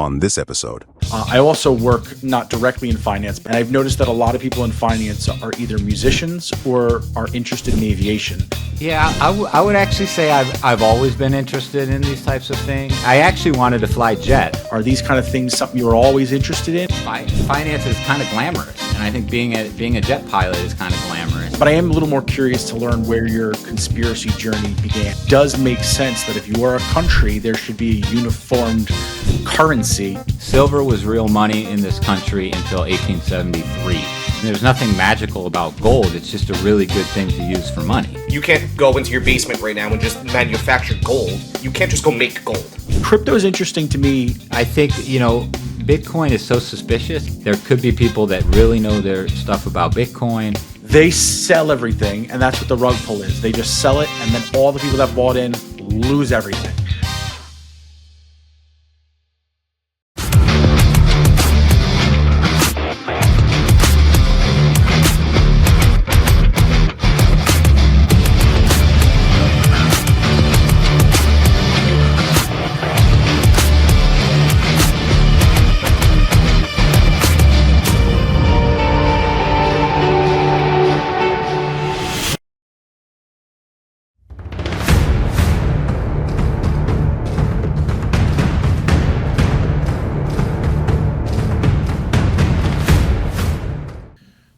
on this episode. I also work not directly in finance, and I've noticed that a lot of people in finance are either musicians or are interested in aviation. Yeah, I would actually say I've always been interested in these types of things. I actually wanted to fly jet. Are these kind of things something you were always interested in? Finance is kind of glamorous, and I think being a jet pilot is kind of glamorous. But I am a little more curious to learn where your conspiracy journey began. It does make sense that if you are a country, there should be a uniformed currency. Silver was real money in this country until 1873. And there's nothing magical about gold. It's just a really good thing to use for money. You can't go into your basement right now and just manufacture gold. You can't just go make gold. Crypto is interesting to me. I think, Bitcoin is so suspicious. There could be people that really know their stuff about Bitcoin. They sell everything, and that's what the rug pull is. They just sell it, and then all the people that bought in lose everything.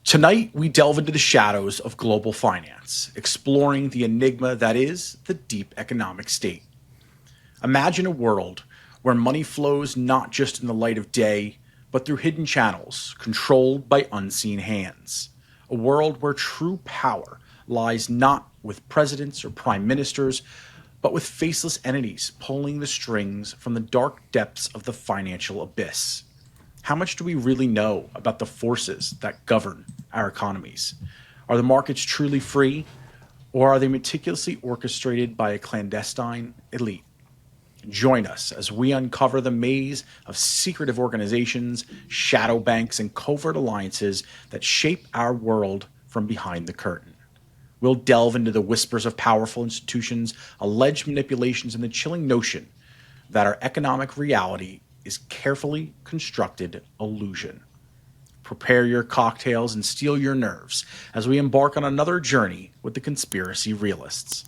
Tonight, we delve into the shadows of global finance, exploring the enigma that is the deep economic state. Imagine a world where money flows not just in the light of day, but through hidden channels controlled by unseen hands. A world where true power lies not with presidents or prime ministers, but with faceless entities pulling the strings from the dark depths of the financial abyss. How much do we really know about the forces that govern our economies? Are the markets truly free, or are they meticulously orchestrated by a clandestine elite? Join us as we uncover the maze of secretive organizations, shadow banks, and covert alliances that shape our world from behind the curtain. We'll delve into the whispers of powerful institutions, alleged manipulations, and the chilling notion that our economic reality is carefully constructed illusion. Prepare your cocktails and steel your nerves as we embark on another journey with the Conspiracy Realists.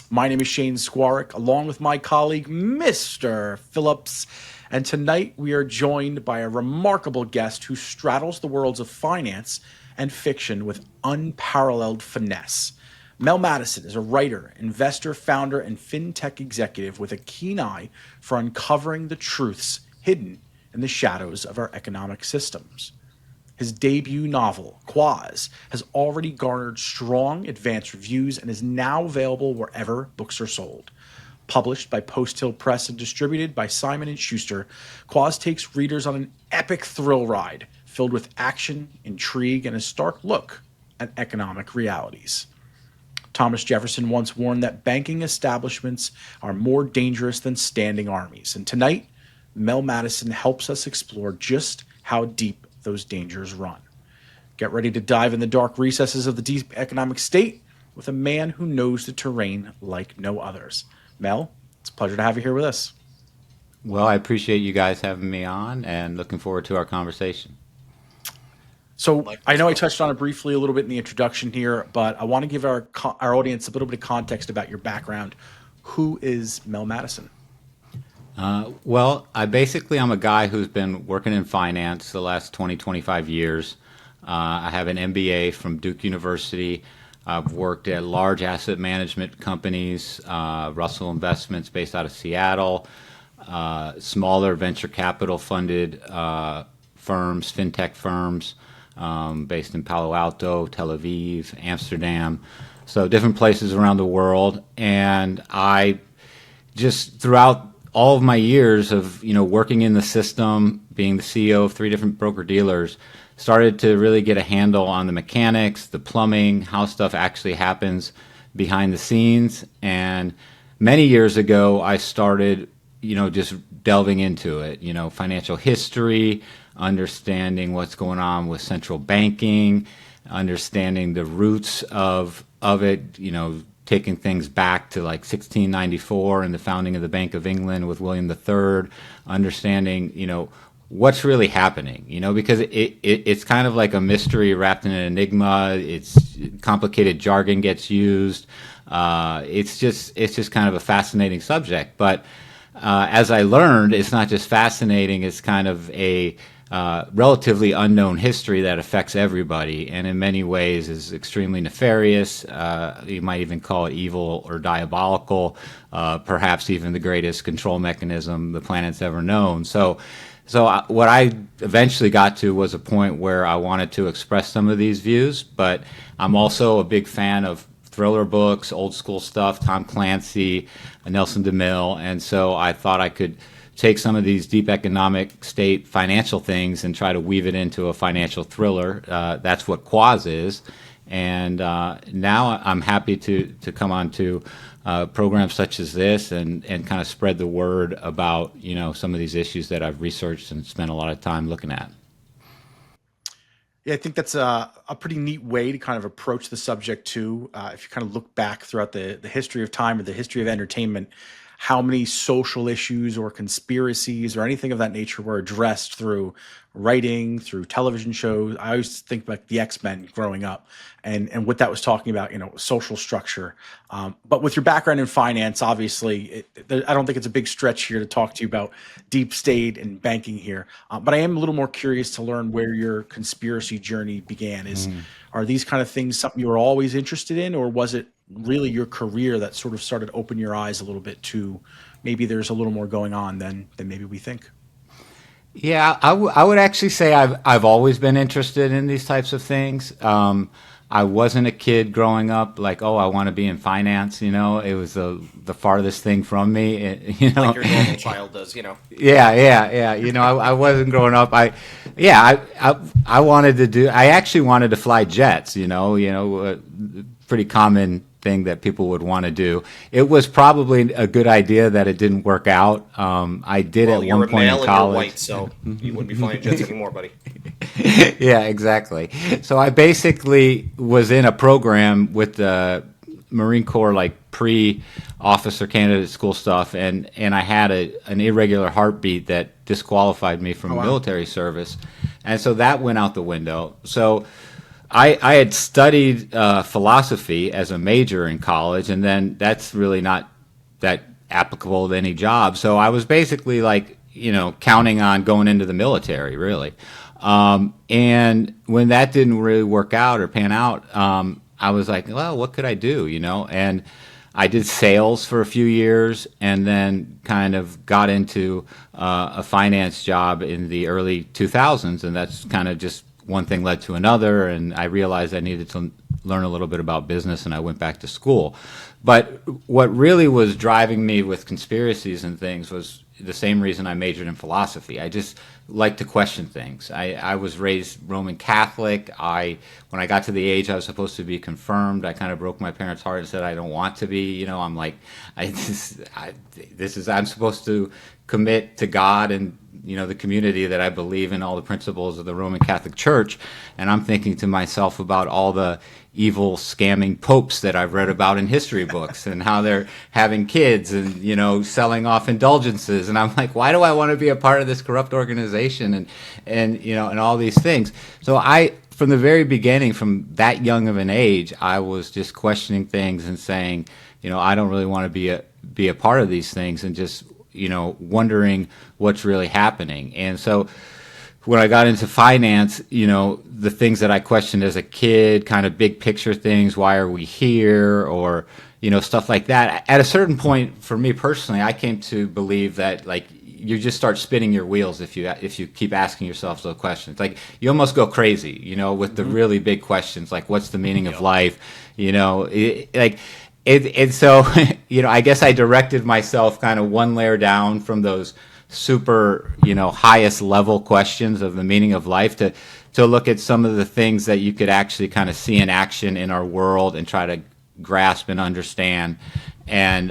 My name is Shane Squarick, along with my colleague, Mr. Phillips, and tonight we are joined by a remarkable guest who straddles the worlds of finance and fiction with unparalleled finesse. Mel Mattison is a writer, investor, founder, and fintech executive with a keen eye for uncovering the truths hidden in the shadows of our economic systems. His debut novel, Quoz, has already garnered strong advanced reviews and is now available wherever books are sold. Published by Post Hill Press and distributed by Simon Schuster, Quoz takes readers on an epic thrill ride filled with action, intrigue, and a stark look at economic realities. Thomas Jefferson once warned that banking establishments are more dangerous than standing armies, and tonight, Mel Mattison helps us explore just how deep those dangers run. Get ready to dive in the dark recesses of the deep economic state with a man who knows the terrain like no others. Mel, it's a pleasure to have you here with us. Well, I appreciate you guys having me on and looking forward to our conversation. So I know I touched on it briefly a little bit in the introduction here, but I want to give our audience a little bit of context about your background. Who is Mel Mattison? I'm a guy who's been working in finance the last 20, 25 years. I have an MBA from Duke University. I've worked at large asset management companies, Russell Investments based out of Seattle, smaller venture capital funded firms, fintech firms based in Palo Alto, Tel Aviv, Amsterdam. So different places around the world. And I just throughout all of my years of working in the system, being the CEO of 3 different broker dealers, started to really get a handle on the mechanics, the plumbing, how stuff actually happens behind the scenes. And many years ago, I started, just delving into it, financial history, understanding what's going on with central banking, understanding the roots of it, taking things back to like 1694 and the founding of the Bank of England with William III, understanding, what's really happening, because it's kind of like a mystery wrapped in an enigma. It's complicated jargon gets used. It's just kind of a fascinating subject. But as I learned, it's not just fascinating, it's kind of a relatively unknown history that affects everybody, and in many ways is extremely nefarious. You might even call it evil or diabolical, perhaps even the greatest control mechanism the planet's ever known. So what I eventually got to was a point where I wanted to express some of these views, but I'm also a big fan of thriller books, old school stuff, Tom Clancy, Nelson DeMille, and so I thought I could take some of these deep economic state financial things and try to weave it into a financial thriller. That's what Quoz is. And now I'm happy to come on to programs such as this and kind of spread the word about, some of these issues that I've researched and spent a lot of time looking at. Yeah, I think that's a pretty neat way to kind of approach the subject too. If you kind of look back throughout the history of time or the history of entertainment, how many social issues or conspiracies or anything of that nature were addressed through writing, through television shows. I always think about the X-Men growing up and what that was talking about, social structure. But with your background in finance, obviously, I don't think it's a big stretch here to talk to you about deep state and banking here. But I am a little more curious to learn where your conspiracy journey began. Are these kind of things something you were always interested in, or was it really your career that sort of started to open your eyes a little bit to maybe there's a little more going on than maybe we think? Yeah, I would actually say I've always been interested in these types of things. I wasn't a kid growing up like, I want to be in finance. It was the farthest thing from me. Like your normal child does. Yeah. I wasn't growing up. I wanted to do. I actually wanted to fly jets. Pretty common thing that people would want to do. It was probably a good idea that it didn't work out. I did at one point in college. You're white, so you wouldn't be flying jets anymore, buddy. Yeah, exactly. So I basically was in a program with the Marine Corps, like pre-officer candidate school stuff, and I had an irregular heartbeat that disqualified me from military service, and so that went out the window. So I had studied philosophy as a major in college, and then that's really not that applicable to any job. So I was basically like, counting on going into the military, really. And when that didn't really work out or pan out, I was like, well, what could I do, And I did sales for a few years and then kind of got into a finance job in the early 2000s, and that's kind of just one thing led to another, and I realized I needed to learn a little bit about business, and I went back to school. But what really was driving me with conspiracies and things was the same reason I majored in philosophy. I just like to question things. I was raised Roman Catholic. When I got to the age I was supposed to be confirmed, I kind of broke my parents' heart and said I don't want to be. I'm like, I'm supposed to commit to God and the community that I believe in, all the principles of the Roman Catholic Church, and I'm thinking to myself about all the evil scamming popes that I've read about in history books and how they're having kids and selling off indulgences, and I'm like, why do I want to be a part of this corrupt organization and all these things? So from the very beginning, from that young of an age, I was just questioning things and saying, I don't really want to be a part of these things, and just wondering what's really happening. And so when I got into finance, the things that I questioned as a kid, kind of big picture things, why are we here, or stuff like that. At a certain point, for me personally, I came to believe that like you just start spinning your wheels if you keep asking yourself those questions. Like you almost go crazy, with the really big questions, like what's the meaning of life, And so, I guess I directed myself kind of one layer down from those super, highest level questions of the meaning of life to look at some of the things that you could actually kind of see in action in our world and try to grasp and understand. And,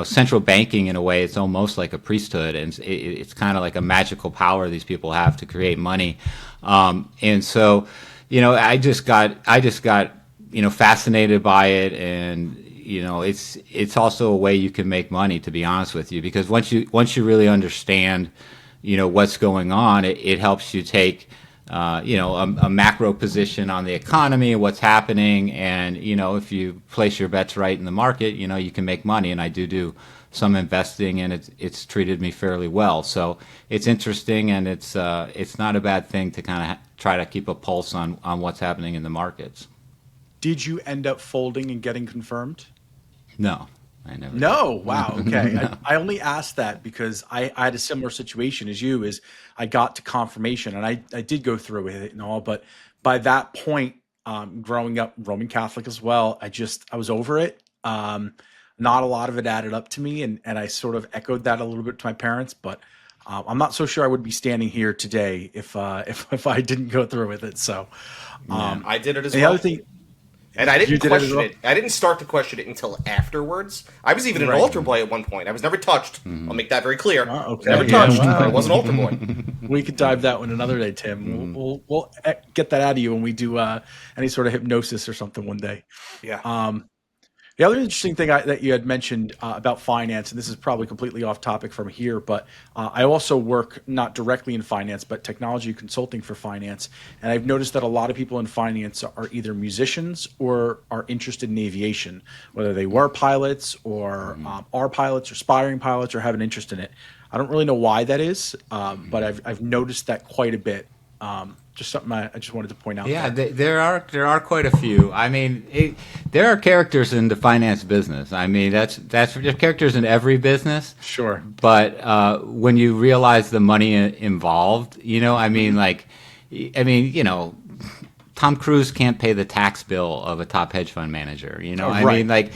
central banking, in a way, it's almost like a priesthood, and it's kind of like a magical power these people have to create money. And so, I just got fascinated by it, and it's also a way you can make money, to be honest with you, because once you really understand, what's going on, it helps you take, a macro position on the economy, what's happening, and if you place your bets right in the market, you can make money. And I do some investing, and it's treated me fairly well. So it's interesting, and it's not a bad thing to kind of try to keep a pulse on what's happening in the markets. Did you end up folding and getting confirmed? No, I never. No, wow, okay. No. I only asked that because I had a similar situation as you. Is I got to confirmation, and I did go through with it and all, but by that point, growing up Roman Catholic as well, I was over it. Not a lot of it added up to me, and I sort of echoed that a little bit to my parents, but I'm not so sure I would be standing here today if I didn't go through with it. So I did it as well. The other thing, and I didn't question it. I didn't start to question it until afterwards. I was even an altar boy at one point. I was never touched. I'll make that very clear. Okay. Never touched. I was an altar boy. We could dive that one another day, Tim. We'll get that out of you when we do any sort of hypnosis or something one day. Yeah. The other interesting thing that you had mentioned about finance, and this is probably completely off topic from here, but I also work not directly in finance, but technology consulting for finance. And I've noticed that a lot of people in finance are either musicians or are interested in aviation, whether they were pilots or are pilots or aspiring pilots or have an interest in it. I don't really know why that is, but I've noticed that quite a bit. Just something I just wanted to point out. Yeah, there are quite a few. I mean, there are characters in the finance business. I mean, there's characters in every business. Sure. But when you realize the money involved, Tom Cruise can't pay the tax bill of a top hedge fund manager. Right.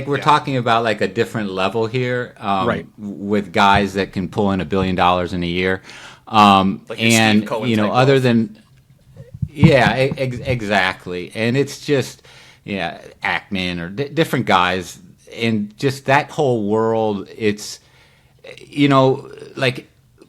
We're talking about like a different level here, right, with guys that can pull in $1 billion in a year. And other than, exactly. And it's just, Ackman or different guys, and just that whole world. It's,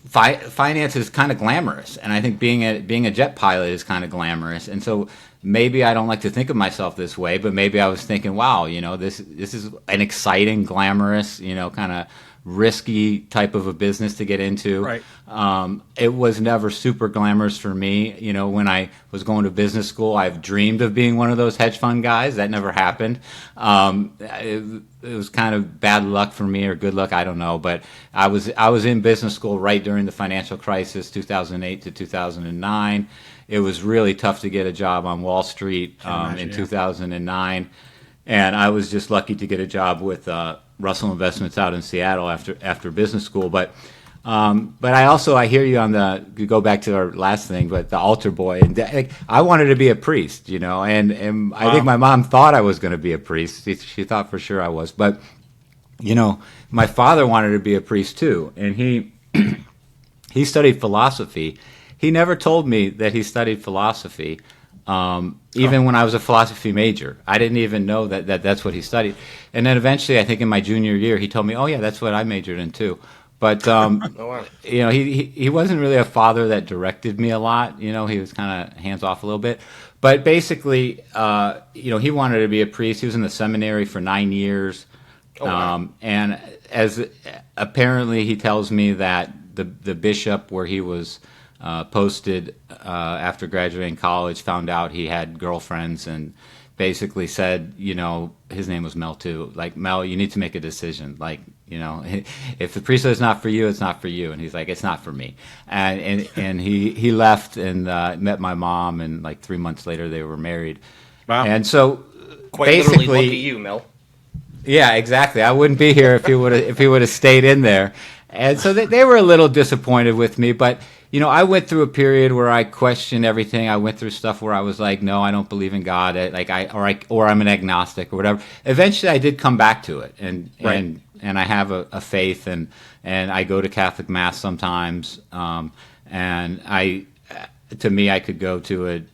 finance is kind of glamorous, and I think being a jet pilot is kind of glamorous. And so maybe I don't like to think of myself this way, but maybe I was thinking, wow, this is an exciting, glamorous, kind of risky type of a business to get into. Right. It was never super glamorous for me. When I was going to business school, I've dreamed of being one of those hedge fund guys. That never happened. It was kind of bad luck for me, or good luck, I don't know. But I was in business school right during the financial crisis, 2008 to 2009. It was really tough to get a job on Wall Street in 2009. And I was just lucky to get a job with Russell Investments out in Seattle after business school. But I hear you on go back to our last thing, but the altar boy. And I wanted to be a priest, and I think my mom thought I was going to be a priest. She thought for sure I was. But, my father wanted to be a priest too. And he studied philosophy. He never told me that he studied philosophy. Even when I was a philosophy major, I didn't even know that's what he studied. And then eventually, I think in my junior year, he told me, "Oh yeah, that's what I majored in too." But he wasn't really a father that directed me a lot. He was kind of hands off a little bit. But basically, he wanted to be a priest. He was in the seminary for 9 years, and as apparently he tells me that the bishop where he was posted after graduating college found out he had girlfriends and basically said, his name was Mel too. Like, Mel, you need to make a decision. Like, if the priesthood is not for you, it's not for you. And he's like, it's not for me. And he left and met my mom, and like 3 months later they were married. Wow. And so quite basically, literally lucky you, Mel. Yeah, exactly. I wouldn't be here if he would have stayed in there. And so they were a little disappointed with me, but I went through a period where I questioned everything. I went through stuff where I was like, no, I don't believe in God. Or I'm an agnostic or whatever. Eventually, I did come back to it, and I have a faith, and I go to Catholic Mass sometimes. And I could go to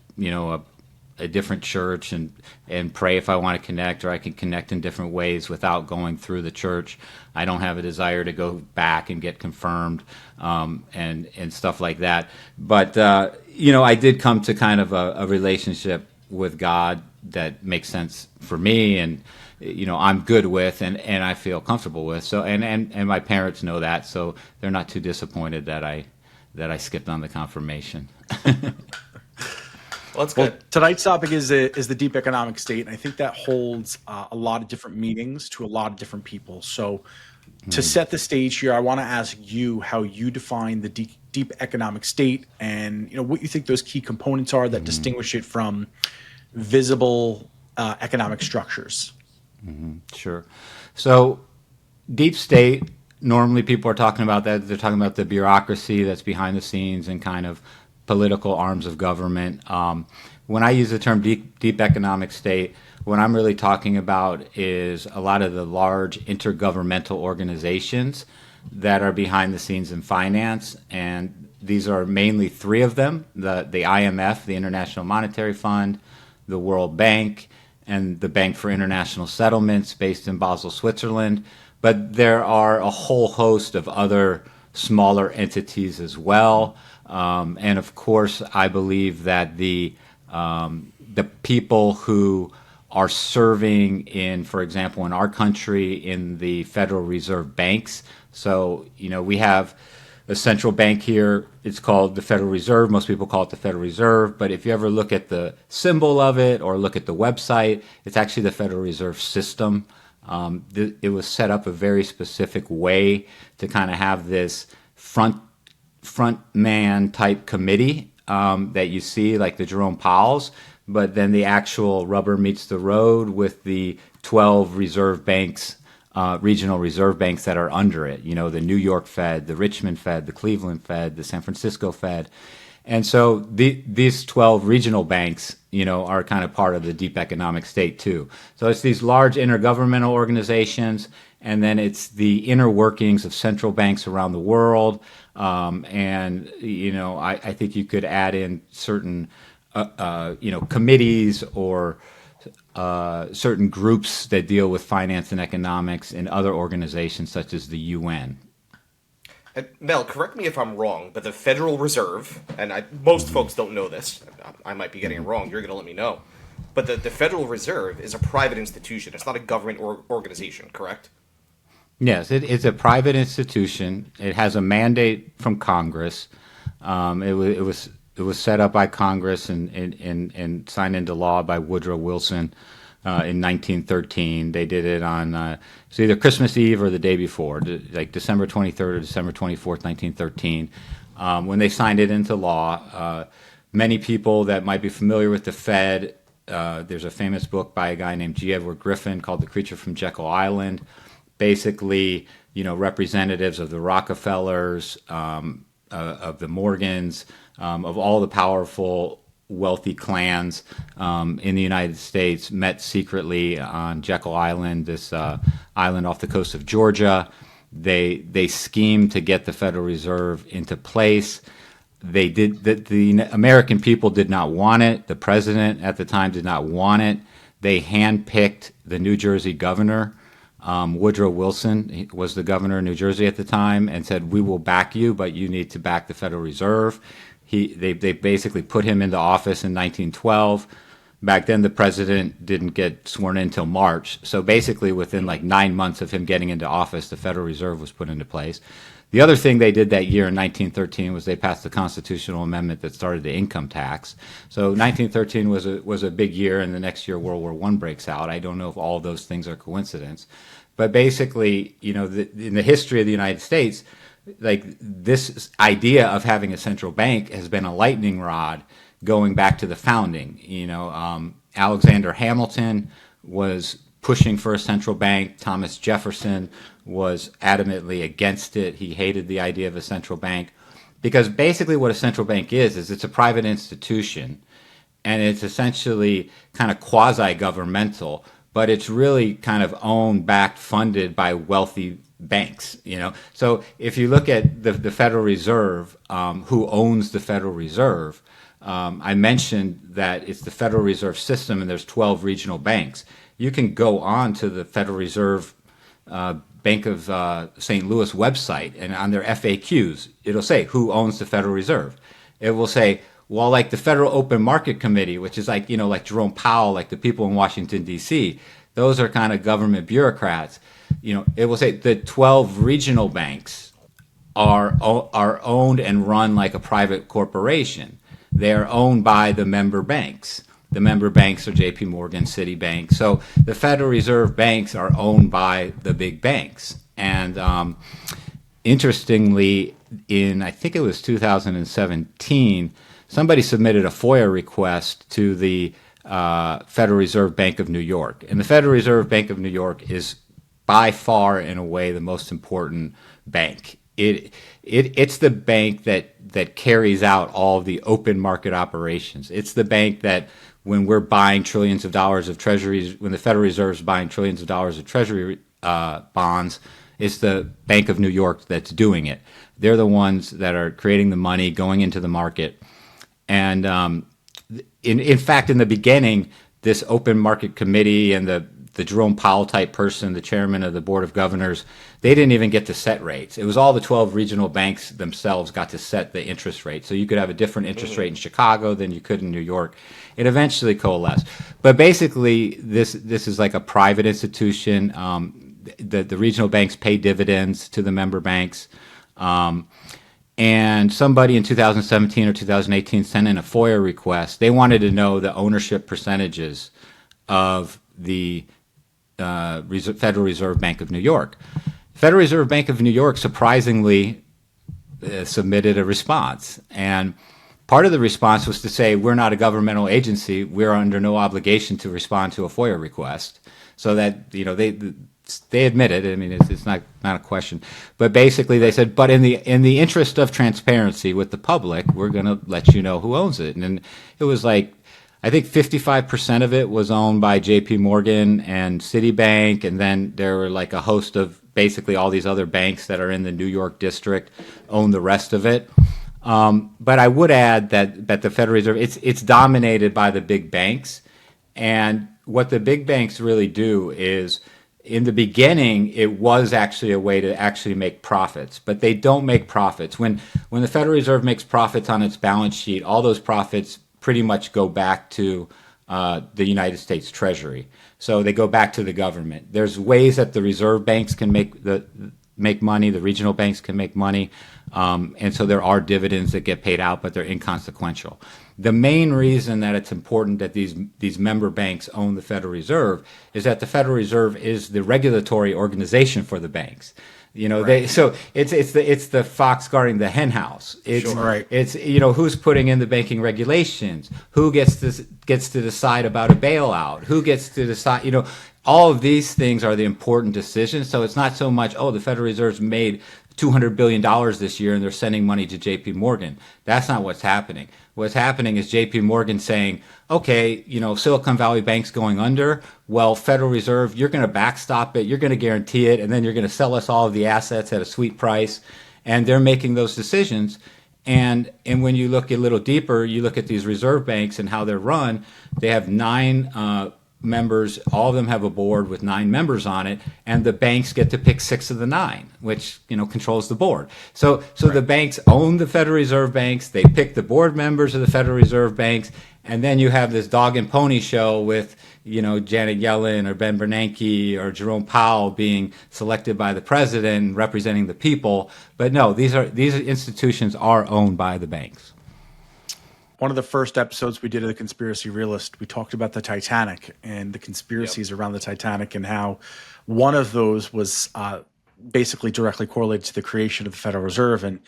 a different church and pray if I want to connect, or I can connect in different ways without going through the church. I don't have a desire to go back and get confirmed and stuff like that. But, I did come to kind of a relationship with God that makes sense for me. And, I'm good with and I feel comfortable with. So and my parents know that, so they're not too disappointed that I skipped on the confirmation. Well, that's good. Well, tonight's topic is the deep economic state, and I think that holds a lot of different meanings to a lot of different people. So, to set the stage here, I want to ask you how you define the deep economic state, and what you think those key components are that distinguish it from visible economic structures. Sure. So, deep state. Normally, people are talking about that. They're talking about the bureaucracy that's behind the scenes and kind of political arms of government. When I use the term deep economic state, what I'm really talking about is a lot of the large intergovernmental organizations that are behind the scenes in finance, and these are mainly three of them: the IMF, the International Monetary Fund, the World Bank, and the Bank for International Settlements, based in Basel, Switzerland. But there are a whole host of other smaller entities as well. And of course, I believe that the people who are serving in, for example, in our country, in the Federal Reserve banks. So, we have a central bank here. It's called the Federal Reserve. Most people call it the Federal Reserve. But if you ever look at the symbol of it or look at the website, it's actually the Federal Reserve System. It was set up a very specific way to kind of have this front man type committee that you see, like the Jerome Powell's, but then the actual rubber meets the road with the 12 reserve banks, regional reserve banks that are under it. The New York Fed, the Richmond Fed, the Cleveland Fed, the San Francisco Fed. And so these 12 regional banks, are kind of part of the deep economic state too. So it's these large intergovernmental organizations, and then it's the inner workings of central banks around the world. And I think you could add in certain, committees or certain groups that deal with finance and economics in other organizations such as the UN. Mel, correct me if I'm wrong, but the Federal Reserve, and most folks don't know this, I might be getting it wrong, you're going to let me know, but the Federal Reserve is a private institution. It's not a government organization, correct? Yes, it's a private institution. It has a mandate from Congress. It was set up by Congress and signed into law by Woodrow Wilson in 1913. They did it on it's either Christmas Eve or the day before, like December 23rd or December 24th, 1913. When they signed it into law, many people that might be familiar with the Fed, there's a famous book by a guy named G. Edward Griffin called The Creature from Jekyll Island. Basically, representatives of the Rockefellers, of the Morgans, of all the powerful, wealthy clans in the United States met secretly on Jekyll Island, this island off the coast of Georgia. They schemed to get the Federal Reserve into place. They did. The American people did not want it. The president at the time did not want it. They handpicked the New Jersey governor. Woodrow Wilson was the governor of New Jersey at the time, and said, "We will back you, but you need to back the Federal Reserve." They basically put him into office in 1912. Back then, the president didn't get sworn in until March. So basically, within like 9 months of him getting into office, the Federal Reserve was put into place. The other thing they did that year in 1913 was they passed the constitutional amendment that started the income tax. So 1913 was a big year, and the next year World War I breaks out. I don't know if all of those things are coincidence. But basically, in the history of the United States, like this idea of having a central bank has been a lightning rod going back to the founding. Alexander Hamilton was pushing for a central bank. Thomas Jefferson was adamantly against it. He hated the idea of a central bank because basically what a central bank is it's a private institution, and it's essentially kind of quasi-governmental, but it's really kind of owned, backed, funded by wealthy banks. So if you look at the Federal Reserve, who owns the Federal Reserve, I mentioned that it's the Federal Reserve System, and there's 12 regional banks. You can go on to the Federal Reserve Bank of St. Louis website, and on their FAQs, it'll say who owns the Federal Reserve. It will say, well, like the Federal Open Market Committee, which is like Jerome Powell, like the people in Washington, D.C., those are kind of government bureaucrats. It will say the 12 regional banks are owned and run like a private corporation. They are owned by the member banks. The member banks are J.P. Morgan, Citibank. So the Federal Reserve banks are owned by the big banks. And interestingly, I think it was 2017, somebody submitted a FOIA request to the Federal Reserve Bank of New York. And the Federal Reserve Bank of New York is by far, in a way, the most important bank. It's the bank that carries out all of the open market operations. It's the bank that when we're buying trillions of dollars of treasuries, when the Federal Reserve is buying trillions of dollars of treasury bonds, it's the Bank of New York that's doing it. They're the ones that are creating the money, going into the market. And in fact, in the beginning, this open market committee and the Jerome Powell type person, the chairman of the board of governors, they didn't even get to set rates. It was all the 12 regional banks themselves got to set the interest rate. So you could have a different interest rate in Chicago than you could in New York. It eventually coalesced. But basically, this is like a private institution. The regional banks pay dividends to the member banks. And somebody in 2017 or 2018 sent in a FOIA request. They wanted to know the ownership percentages of the Federal Reserve Bank of New York. Federal Reserve Bank of New York surprisingly submitted a response. And part of the response was to say, we're not a governmental agency. We're under no obligation to respond to a FOIA request. So that, they admit it. I mean, it's not a question. But basically they said, but in the interest of transparency with the public, we're going to let you know who owns it. And it was like, I think 55% of it was owned by J.P. Morgan and Citibank, and then there were like a host of basically all these other banks that are in the New York district own the rest of it. But I would add that the Federal Reserve, it's dominated by the big banks, and what the big banks really do is, in the beginning, it was actually a way to actually make profits, but they don't make profits. When the Federal Reserve makes profits on its balance sheet, all those profits pretty much go back to the United States Treasury. So they go back to the government. There's ways that the reserve banks can make money, the regional banks can make money, and so there are dividends that get paid out, but they're inconsequential. The main reason that it's important that these member banks own the Federal Reserve is that the Federal Reserve is the regulatory organization for the banks. Right. So it's the fox guarding the hen house. It's who's putting in the banking regulations, who gets to decide about a bailout, who gets to decide. All of these things are the important decisions. So it's not so much, the Federal Reserve's made $200 billion this year and they're sending money to J.P. Morgan. That's not what's happening. What's happening is J.P. Morgan saying, okay, Silicon Valley Bank's going under. Well, Federal Reserve, you're going to backstop it, you're going to guarantee it, and then you're going to sell us all of the assets at a sweet price. And they're making those decisions. And when you look a little deeper, you look at these reserve banks and how they're run. They have 9 members. All of them have a board with 9 members on it, and the banks get to pick 6 of the 9, which controls the board. So right. The banks own the Federal Reserve banks. They pick the board members of the Federal Reserve banks, and then you have this dog and pony show with Janet Yellen or Ben Bernanke or Jerome Powell being selected by the president and representing the people. But no, these institutions are owned by the banks. One of the first episodes we did of the Conspiracy Realist, we talked about the Titanic and the conspiracies around the Titanic, and how one of those was basically directly correlated to the creation of the Federal Reserve, and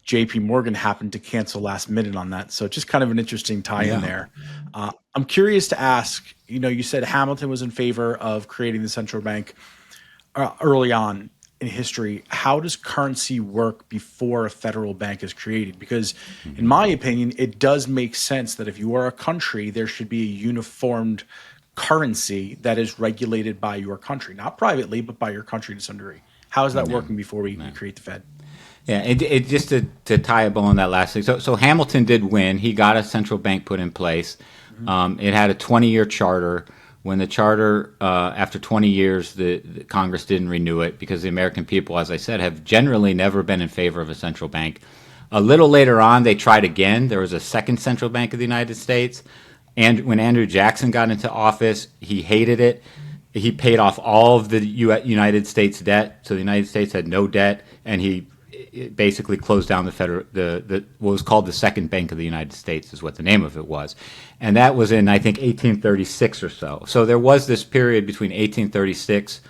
J.P. Morgan happened to cancel last minute on that. So just kind of an interesting tie-in there. I'm curious to ask, you said Hamilton was in favor of creating the central bank early on in history. How does currency work before a federal bank is created? Because in my opinion, it does make sense that if you are a country, there should be a uniformed currency that is regulated by your country, not privately, but by your country to some degree. How is that working before we create the Fed? Yeah, it just to tie a bow on that last thing. So Hamilton did win. He got a central bank put in place. It had a 20-year charter. When the charter, after 20 years, the Congress didn't renew it because the American people, as I said, have generally never been in favor of a central bank. A little later on, they tried again. There was a second central bank of the United States. And when Andrew Jackson got into office, he hated it. he paid off all of the United States debt, so the United States had no debt, and he basically closed down the what was called the Second Bank of the United States, is what the name of it was, and that was in, I think, 1836 or so. So there was this period between 1836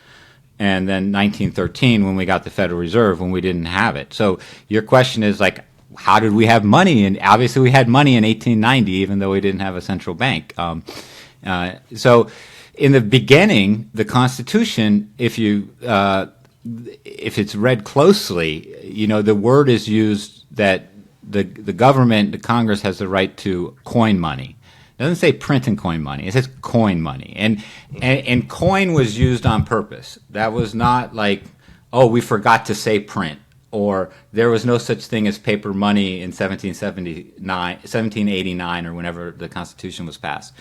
and then 1913 when we got the Federal Reserve, when we didn't have it. So your question is like, how did we have money? And obviously we had money in 1890, even though we didn't have a central bank. So in the beginning, the Constitution, if it's read closely, you know, the word is used that the government, the Congress, has the right to coin money. It doesn't say print and coin money. It says coin money. And coin was used on purpose. That was not like, oh, we forgot to say print, or there was no such thing as paper money in 1789 or whenever the Constitution was passed.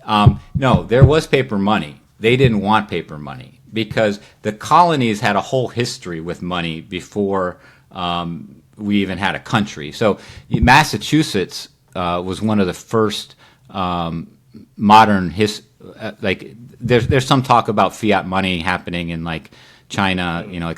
No, there was paper money. They didn't want paper money because the colonies had a whole history with money before we even had a country. So Massachusetts was one of the first modern like there's some talk about fiat money happening in like China, you know,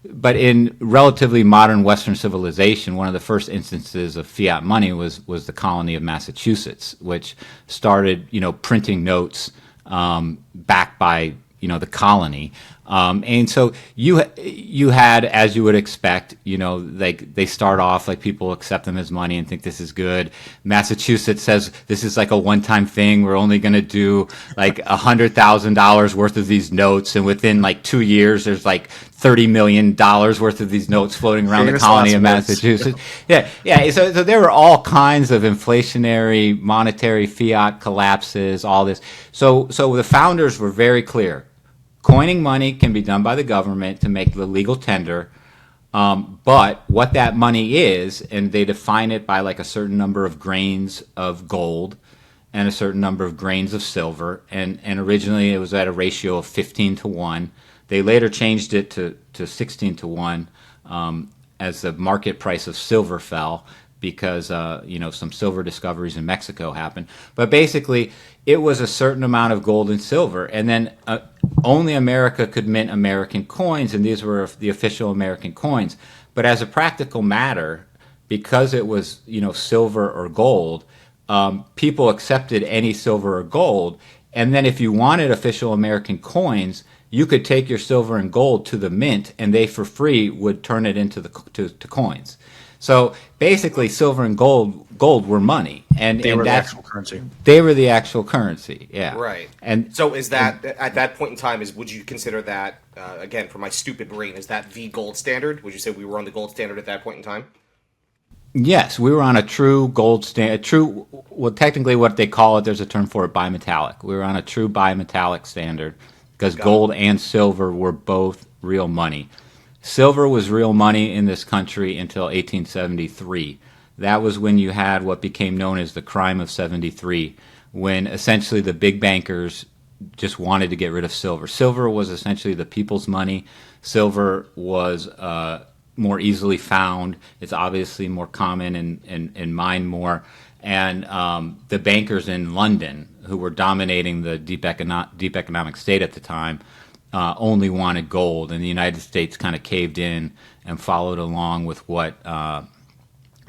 but in relatively modern Western civilization, one of the first instances of fiat money was the colony of Massachusetts, which started, you know, printing notes backed by, you know, the colony. And so you had, as you would expect, you know, like they start off like people accept them as money and think this is good. Massachusetts says this is like a one-time thing. We're only going to do like $100,000 worth of these notes, and within like 2 years, there's like $30 million worth of these notes floating around the colony of Massachusetts. Yeah. So there were all kinds of inflationary, monetary, fiat collapses, all this. So the founders were very clear. Coining money can be done by the government to make the legal tender, but what that money is, and they define it by like a certain number of grains of gold and a certain number of grains of silver, and originally it was at a ratio of 15-1. They later changed it to 16-1 as the market price of silver fell because you know, some silver discoveries in Mexico happened. But basically, it was a certain amount of gold and silver, and then only America could mint American coins, and these were the official American coins. But as a practical matter, because it was, you know, silver or gold, people accepted any silver or gold. And then if you wanted official American coins, you could take your silver and gold to the mint, and they for free would turn it into to coins. So basically, silver and gold were money, and they were the that's actual currency. They were the actual currency. Yeah. Right. And so is that at that point in time? Would you consider that again, for my stupid brain, is that the gold standard? Would you say we were on the gold standard at that point in time? Yes, we were on a true gold standard. Well, technically, what they call it, there's a term for it, bimetallic. We were on a true bimetallic standard because gold and silver were both real money. Silver was real money in this country until 1873. That was when you had what became known as the crime of 73, when essentially the big bankers just wanted to get rid of silver. Silver was essentially the people's money. Silver was more easily found. It's obviously more common and mined more. And the bankers in London, who were dominating the deep economic state at the time, only wanted gold, and the United States kind of caved in and followed along with what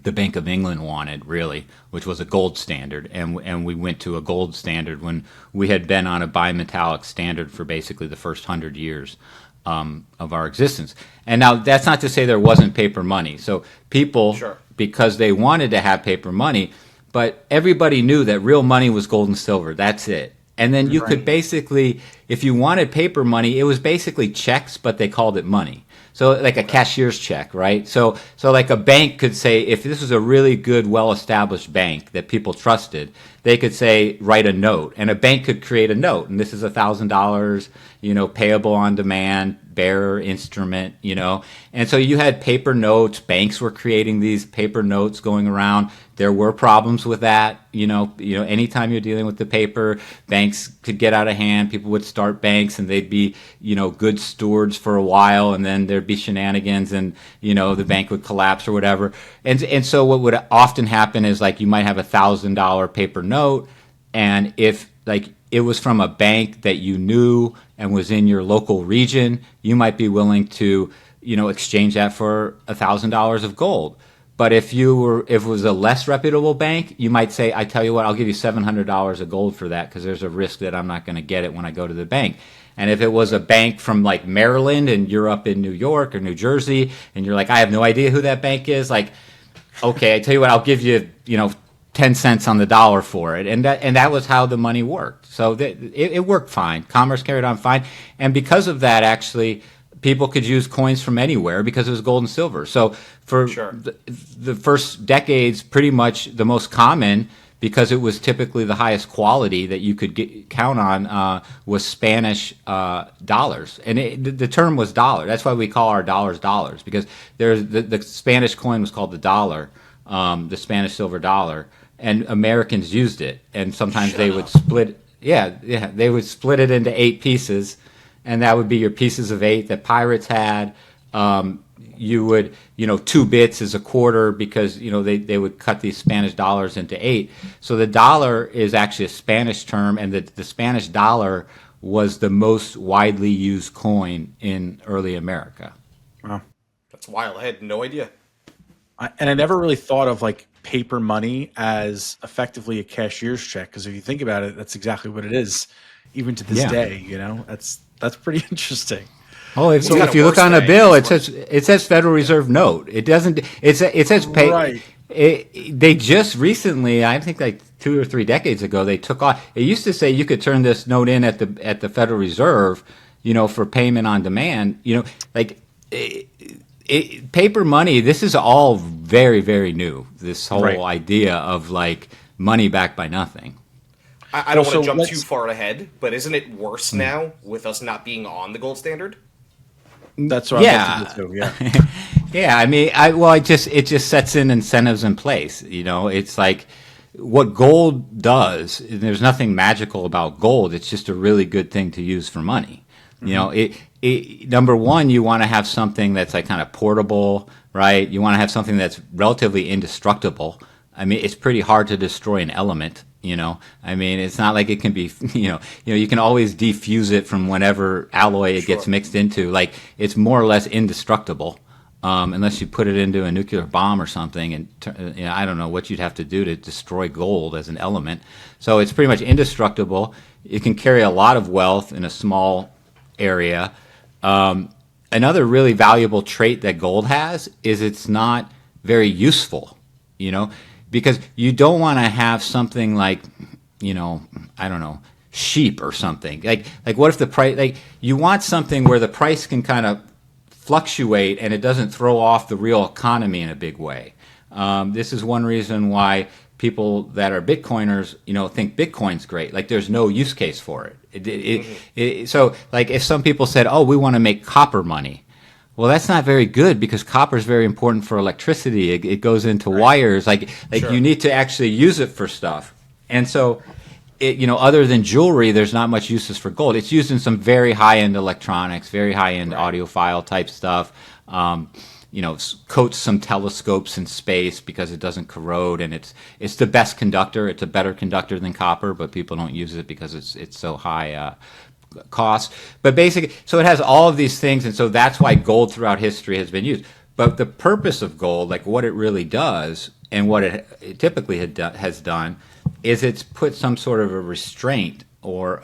the Bank of England wanted, really, which was a gold standard. And we went to a gold standard when we had been on a bimetallic standard for basically the first 100 years of our existence. And now that's not to say there wasn't paper money. So people, Sure. because they wanted to have paper money, but everybody knew that real money was gold and silver. That's it. And then you could basically, if you wanted paper money, it was basically checks, but they called it money. So like a cashier's check, right? So like a bank could say, if this was a really good, well-established bank that people trusted, they could say, write a note. And a bank could create a note. And this is $1,000, you know, payable on demand, bearer instrument, you know. And so you had paper notes. Banks were creating these paper notes going around. There were problems with that. You know, anytime you're dealing with the paper, banks could get out of hand. People would start banks and they'd be, you know, good stewards for a while, and then there'd be shenanigans and, you know, the bank would collapse or whatever. And so what would often happen is like you might have $1,000 paper note, and if like it was from a bank that you knew and was in your local region, you might be willing to, exchange that for $1,000 of gold. But if it was a less reputable bank, you might say, I tell you what, I'll give you $700 of gold for that because there's a risk that I'm not going to get it when I go to the bank. And if it was a bank from like Maryland and you're up in New York or New Jersey and you're like, I have no idea who that bank is, like, okay, I tell you what, I'll give you, 10 cents on the dollar for it. And that was how the money worked. So it worked fine. Commerce carried on fine. And because of that, actually, people could use coins from anywhere because it was gold and silver. So for the first decades, pretty much the most common, because it was typically the highest quality that you could count on, was Spanish dollars. And the term was dollar. That's why we call our dollars, because there's the Spanish coin was called the dollar, the Spanish silver dollar, and Americans used it. And sometimes they would split. They would split it into 8 pieces, and that would be your pieces of 8 that pirates had. You would, 2 bits is a quarter because, they would cut these Spanish dollars into 8. So the dollar is actually a Spanish term, and the Spanish dollar was the most widely used coin in early America. Wow. That's wild. I had no idea. And I never really thought of like paper money as effectively a cashier's check, because if you think about it, that's exactly what it is, even to this day. That's pretty interesting. Oh, if you look on a bill, it says Federal Reserve note. It doesn't. It says pay. Right. They just recently, I think like 2 or 3 decades ago, they took off. It used to say you could turn this note in at the Federal Reserve, for payment on demand. Paper money. This is all very, very new. This whole idea of like money backed by nothing. I don't want to jump too far ahead, but isn't it worse now with us not being on the gold standard? That's what I'm about to do, yeah. Yeah, I mean, it just sets in incentives in place. It's like what gold does. There's nothing magical about gold. It's just a really good thing to use for money. Number one, you want to have something that's like kind of portable, right? You want to have something that's relatively indestructible. I mean, it's pretty hard to destroy an element. I mean, it's not like it can be, you can always defuse it from whatever alloy it gets mixed into. Like, it's more or less indestructible, unless you put it into a nuclear bomb or something. And, I don't know what you'd have to do to destroy gold as an element. So it's pretty much indestructible. It can carry a lot of wealth in a small area. Another really valuable trait that gold has is it's not very useful, because you don't want to have something like, I don't know, sheep or something. Like what if the price, like you want something where the price can kind of fluctuate and it doesn't throw off the real economy in a big way. This is one reason why people that are Bitcoiners, think Bitcoin's great. Like there's no use case for it. So like if some people said, oh, we want to make copper money. Well, that's not very good because copper is very important for electricity. It goes into wires. You need to actually use it for stuff. And so, other than jewelry, there's not much uses for gold. It's used in some very high-end electronics, very high-end audiophile type stuff. Coats some telescopes in space because it doesn't corrode, and it's the best conductor. It's a better conductor than copper, but people don't use it because it's so high cost. But basically, so it has all of these things, and so that's why gold throughout history has been used. But the purpose of gold, like what it really does, and what it typically has done, is it's put some sort of a restraint or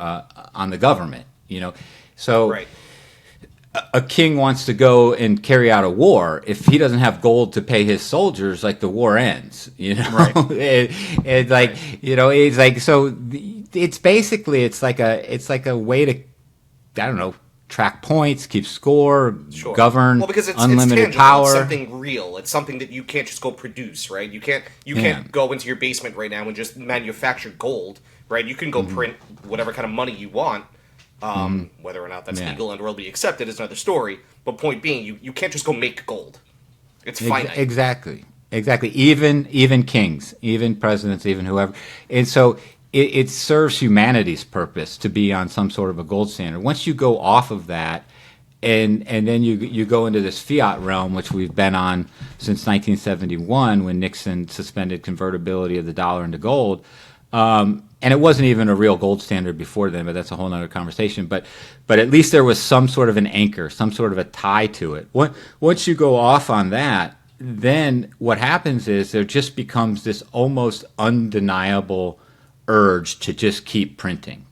on the government. So a king wants to go and carry out a war. If he doesn't have gold to pay his soldiers, like the war ends. Right. It's like it's like so. It's basically it's like a way to, I don't know, track points, keep score, govern. Well, because it's unlimited tangible. power. It's something real. It's something that you can't just go produce, right? You can't go into your basement right now and just manufacture gold, right? You can go print whatever kind of money you want. Whether or not that's legal and will be accepted is another story. But point being, you can't just go make gold. It's finite. Exactly. Even kings, even presidents, even whoever. And so it serves humanity's purpose to be on some sort of a gold standard. Once you go off of that, and then you go into this fiat realm, which we've been on since 1971, when Nixon suspended convertibility of the dollar into gold. and it wasn't even a real gold standard before then, but that's a whole nother conversation. But at least there was some sort of an anchor, some sort of a tie to it. Once you go off on that, then what happens is there just becomes this almost undeniable urge to just keep printing,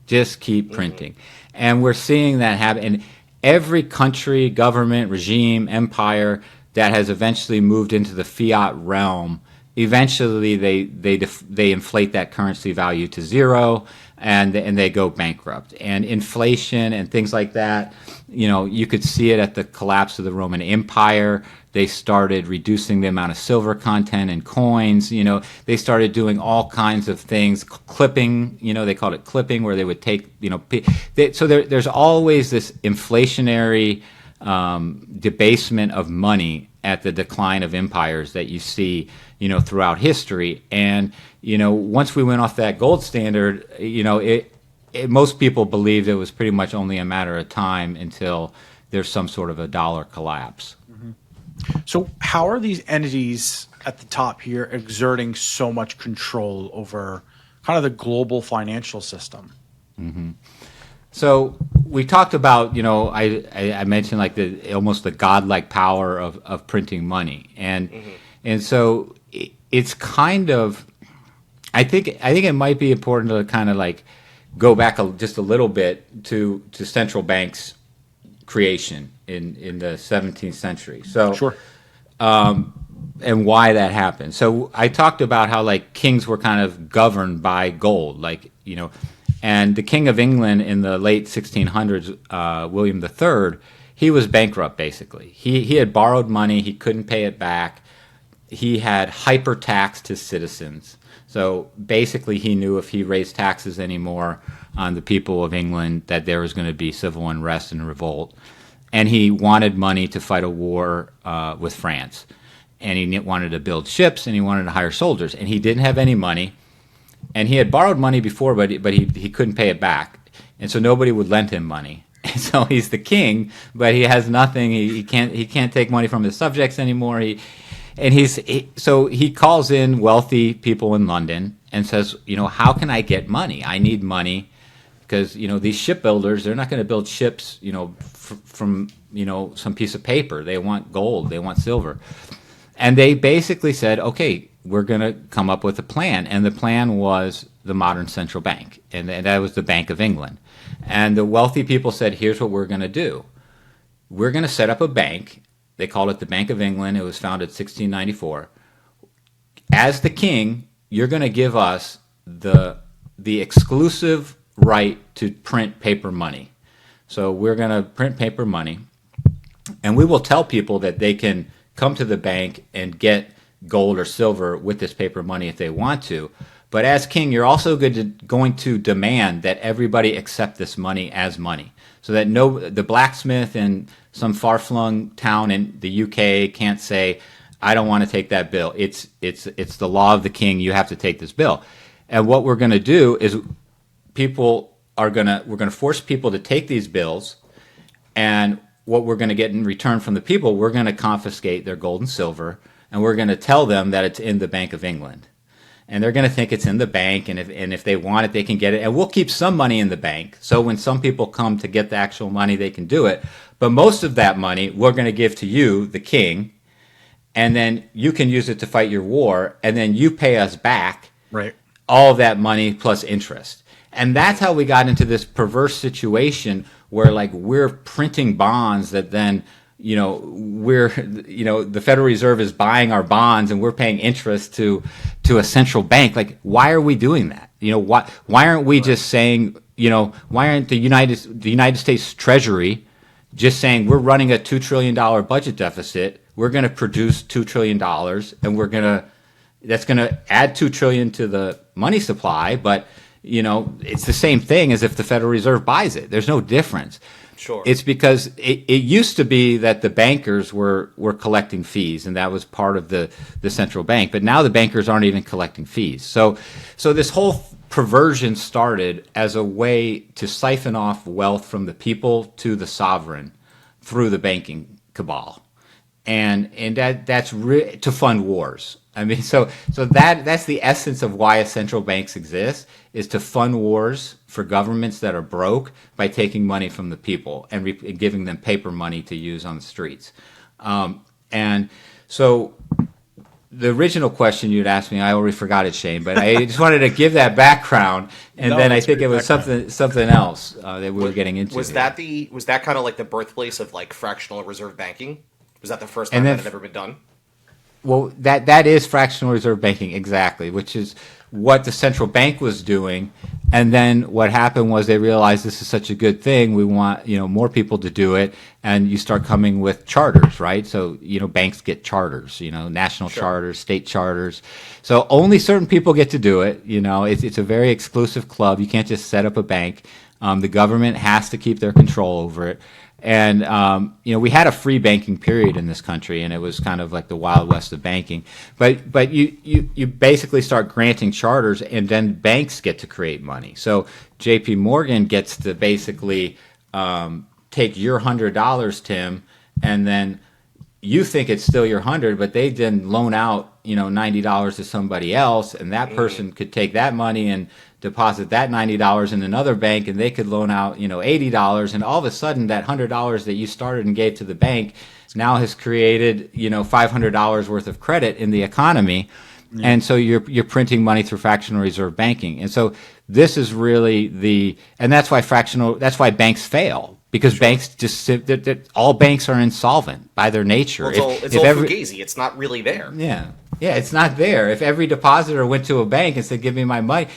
and we're seeing that happen in every country, government, regime, empire that has eventually moved into the fiat realm. Eventually, they inflate that currency value to zero, and they go bankrupt. And inflation and things like that, you could see it at the collapse of the Roman Empire. They started reducing the amount of silver content in coins. They started doing all kinds of things, clipping. They called it clipping, where they would take. So there's always this inflationary debasement of money at the decline of empires that you see, throughout history. And, once we went off that gold standard, most people believed it was pretty much only a matter of time until there's some sort of a dollar collapse. Mm-hmm. So how are these entities at the top here exerting so much control over kind of the global financial system? Mm-hmm. So we talked about, I mentioned like almost the godlike power of printing money, and so it's kind of, I think it might be important to kind of like go back just a little bit to central banks' creation in the 17th century. So sure. And why that happened. So I talked about how like kings were kind of governed by gold, and the King of England in the late 1600s, William III, he was bankrupt basically. He had borrowed money, he couldn't pay it back. He had hyper-taxed his citizens. So basically he knew if he raised taxes anymore on the people of England that there was going to be civil unrest and revolt. And he wanted money to fight a war with France. And he wanted to build ships and he wanted to hire soldiers. And he didn't have any money. And he had borrowed money before, but he couldn't pay it back. And so nobody would lend him money. And so he's the king, but he has nothing. He can't take money from his subjects anymore. So he calls in wealthy people in London and says, how can I get money? I need money because, these shipbuilders, they're not going to build ships, from some piece of paper. They want gold. They want silver. And they basically said, okay, we're going to come up with a plan. And the plan was the modern central bank. And that was the Bank of England. And the wealthy people said, here's what we're going to do. We're going to set up a bank. They called it the Bank of England. It was founded in 1694. As the king, you're going to give us the exclusive right to print paper money. So we're going to print paper money. And we will tell people that they can come to the bank and get gold or silver with this paper money if they want to. But as king, you're also going to demand that everybody accept this money as money. So that the blacksmith in some far-flung town in the UK can't say, I don't want to take that bill. It's the law of the king. You have to take this bill. And what we're going to do is we're going to force people to take these bills, and what we're going to get in return from the people, we're going to confiscate their gold and silver, and we're going to tell them that it's in the Bank of England. And they're going to think it's in the bank, and if they want it, they can get it. And we'll keep some money in the bank, so when some people come to get the actual money, they can do it. But most of that money, we're going to give to you, the king, and then you can use it to fight your war, and then you pay us back all of that money plus interest. And that's how we got into this perverse situation where, like, we're printing bonds that then, the Federal Reserve is buying our bonds and we're paying interest to a central bank. Like, why are we doing that? Why aren't we just saying, why aren't the United States Treasury just saying we're running a $2 trillion budget deficit, we're going to produce $2 trillion, and that's going to add $2 trillion to the money supply, but it's the same thing as if the Federal Reserve buys it. There's no difference. Sure. It's because it used to be that the bankers were collecting fees, and that was part of the central bank. But now the bankers aren't even collecting fees. So this whole perversion started as a way to siphon off wealth from the people to the sovereign through the banking cabal, and that's to fund wars. I mean, so that's the essence of why central banks exist, is to fund wars for governments that are broke by taking money from the people and giving them paper money to use on the streets. And so the original question you'd asked me, I already forgot it, Shane, but I just wanted to give that background, and then I think it was something else that we were getting into. Was that kind of like the birthplace of like fractional reserve banking? Was that the first time that had ever been done? Well, that is fractional reserve banking, exactly, which is what the central bank was doing. And then what happened was they realized this is such a good thing. We want, more people to do it. And you start coming with charters, right? So, banks get charters, national charters, state charters. So only certain people get to do it. It's a very exclusive club. You can't just set up a bank. The government has to keep their control over it. And, we had a free banking period in this country, and it was kind of like the Wild West of banking. But you basically start granting charters, and then banks get to create money. So JP Morgan gets to basically take your $100, Tim, and then you think it's still your 100, but they then loan out, $90 to somebody else, and that person could take that money and deposit that $90 in another bank, and they could loan out, $80, and all of a sudden that $100 that you started and gave to the bank now has created, $500 worth of credit in the economy. And so you're printing money through fractional reserve banking. And so this is really and that's why banks fail. Because banks all banks are insolvent by their nature. Well, it's all fugazi. It's not really there. Yeah, it's not there. If every depositor went to a bank and said, "Give me my money,"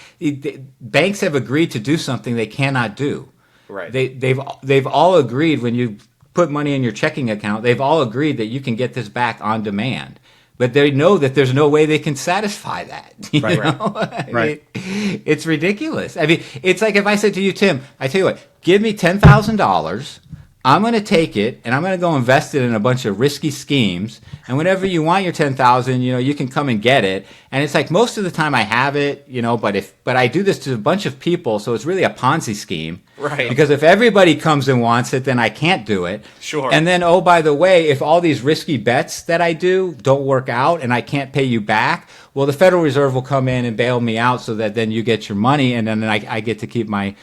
banks have agreed to do something they cannot do. Right. They've all agreed, when you put money in your checking account, they've all agreed that you can get this back on demand. But they know that there's no way they can satisfy that. Right. Right. It's ridiculous. I mean, it's like if I said to you, Tim, I tell you what, give me $10,000. I'm going to take it, and I'm going to go invest it in a bunch of risky schemes. And whenever you want your $10,000, you can come and get it. And it's like most of the time I have it, but I do this to a bunch of people, so it's really a Ponzi scheme. Right. Because if everybody comes and wants it, then I can't do it. Sure. And then, oh, by the way, if all these risky bets that I do don't work out and I can't pay you back, well, the Federal Reserve will come in and bail me out so that then you get your money, and then I get to keep my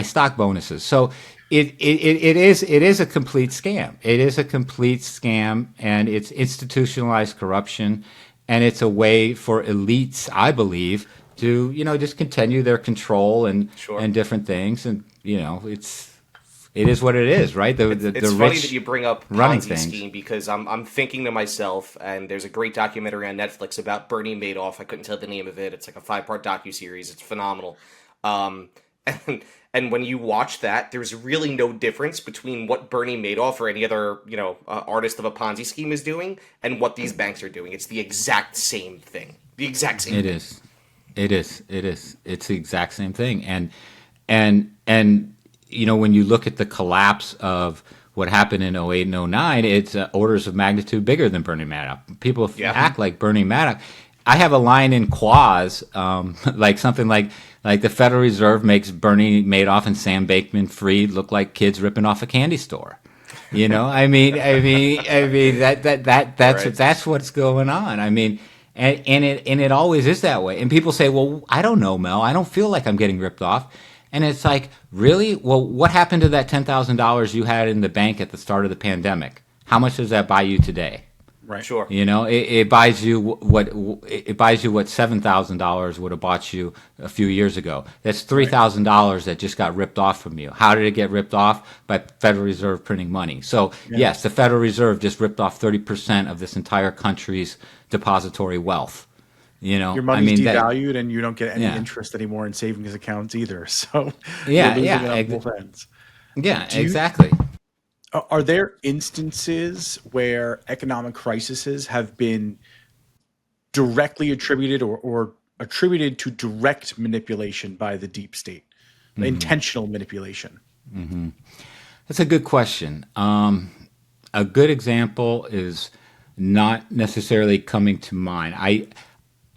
stock bonuses. So it is a complete scam. It is a complete scam, and it's institutionalized corruption, and it's a way for elites, I believe, to just continue their control and different things, and it is what it is, right? It's funny that you bring up Ponzi scheme, because I'm thinking to myself, and there's a great documentary on Netflix about Bernie Madoff. I couldn't tell the name of it. It's like a 5-part docuseries. It's phenomenal. And when you watch that, there's really no difference between what Bernie Madoff or any other, artist of a Ponzi scheme is doing and what these banks are doing. It's the exact same thing. The exact same thing. It is. It's the exact same thing. And when you look at the collapse of what happened in 08 and 09, it's orders of magnitude bigger than Bernie Madoff. People act like Bernie Madoff. I have a line in Quoz, like something like the Federal Reserve makes Bernie Madoff and Sam Bankman-Fried look like kids ripping off a candy store. I mean that's what's going on. I mean, and it always is that way. And people say, well, I don't know, Mel. I don't feel like I'm getting ripped off. And it's like, really? Well, what happened to that $10,000 you had in the bank at the start of the pandemic? How much does that buy you today? Right. Sure. It buys you what $7,000 would have bought you a few years ago. That's $3,000 that just got ripped off from you. How did it get ripped off? By Federal Reserve printing money. So yes, the Federal Reserve just ripped off 30% of this entire country's depository wealth. Your money's devalued, and you don't get any interest anymore in savings accounts either. So you're losing it on both ends. Yeah, exactly. Are there instances where economic crises have been directly attributed or attributed to direct manipulation by the deep state, intentional manipulation? Mm-hmm. That's a good question. A good example is not necessarily coming to mind.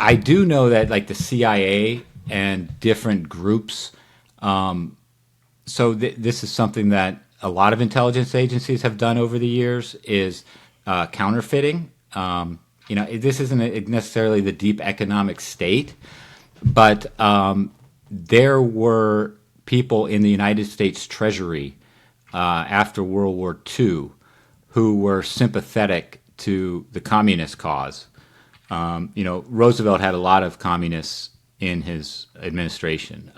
I do know that, like, the CIA and different groups. So this is something that a lot of intelligence agencies have done over the years, is counterfeiting. this isn't necessarily the deep economic state, but there were people in the United States Treasury after World War II who were sympathetic to the communist cause. Roosevelt had a lot of communists in his administration,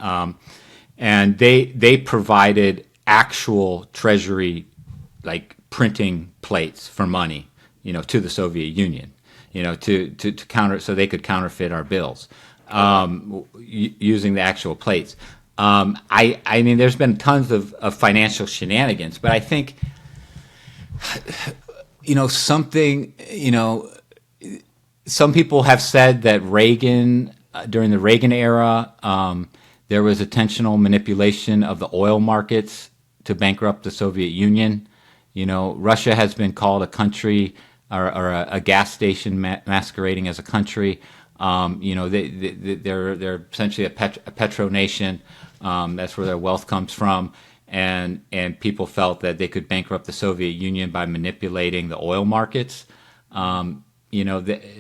and they provided actual Treasury like printing plates for money, to the Soviet Union, to counter, so they could counterfeit our bills using the actual plates. I mean, there's been tons of financial shenanigans, but I think, some people have said that Reagan, during the Reagan era, there was intentional manipulation of the oil markets to bankrupt the Soviet Union. Russia has been called a country or a gas station masquerading as a country. They're essentially a petro nation. That's where their wealth comes from. And people felt that they could bankrupt the Soviet Union by manipulating the oil markets.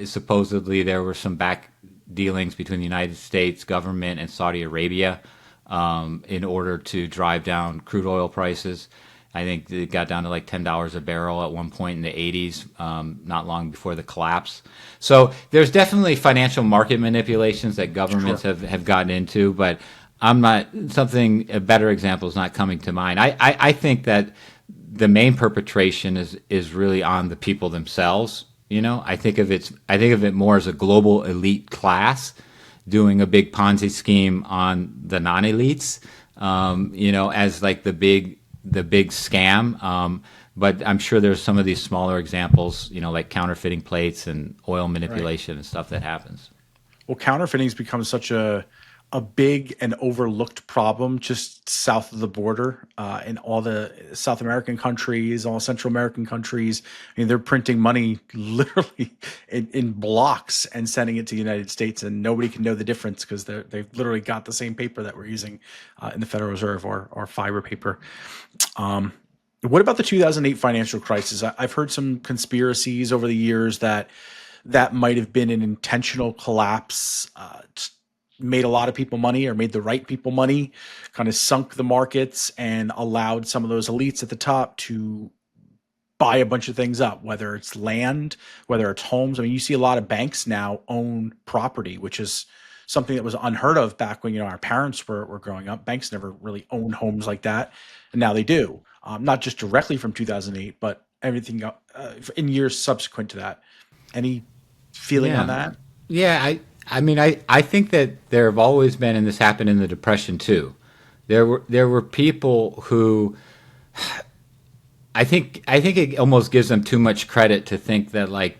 Supposedly there were some back dealings between the United States government and Saudi Arabia in order to drive down crude oil prices. I think it got down to like $10 a barrel at one point in the 80s, not long before the collapse. So there's definitely financial market manipulations that governments have gotten into, but a better example is not coming to mind. I think that the main perpetration is really on the people themselves. I think of it more as a global elite class doing a big Ponzi scheme on the non-elites, as like the big scam. But I'm sure there's some of these smaller examples, like counterfeiting plates and oil manipulation and stuff that happens. Well, counterfeiting has become such a big and overlooked problem just south of the border in all the South American countries, all Central American countries. I mean, they're printing money literally in blocks and sending it to the United States, and nobody can know the difference because they've literally got the same paper that we're using in the Federal Reserve or fiber paper. What about the 2008 financial crisis? I've heard some conspiracies over the years that might have been an intentional collapse, made a lot of people money or made the right people money, kind of sunk the markets and allowed some of those elites at the top to buy a bunch of things up, whether it's land, whether it's homes. I mean, you see a lot of banks now own property, which is something that was unheard of back when, our parents were growing up. Banks never really owned homes like that. And now they do, not just directly from 2008, but everything in years subsequent to that. Any feeling on that? Yeah, I think that there have always been, and this happened in the Depression too. There were people who, I think it almost gives them too much credit to think that like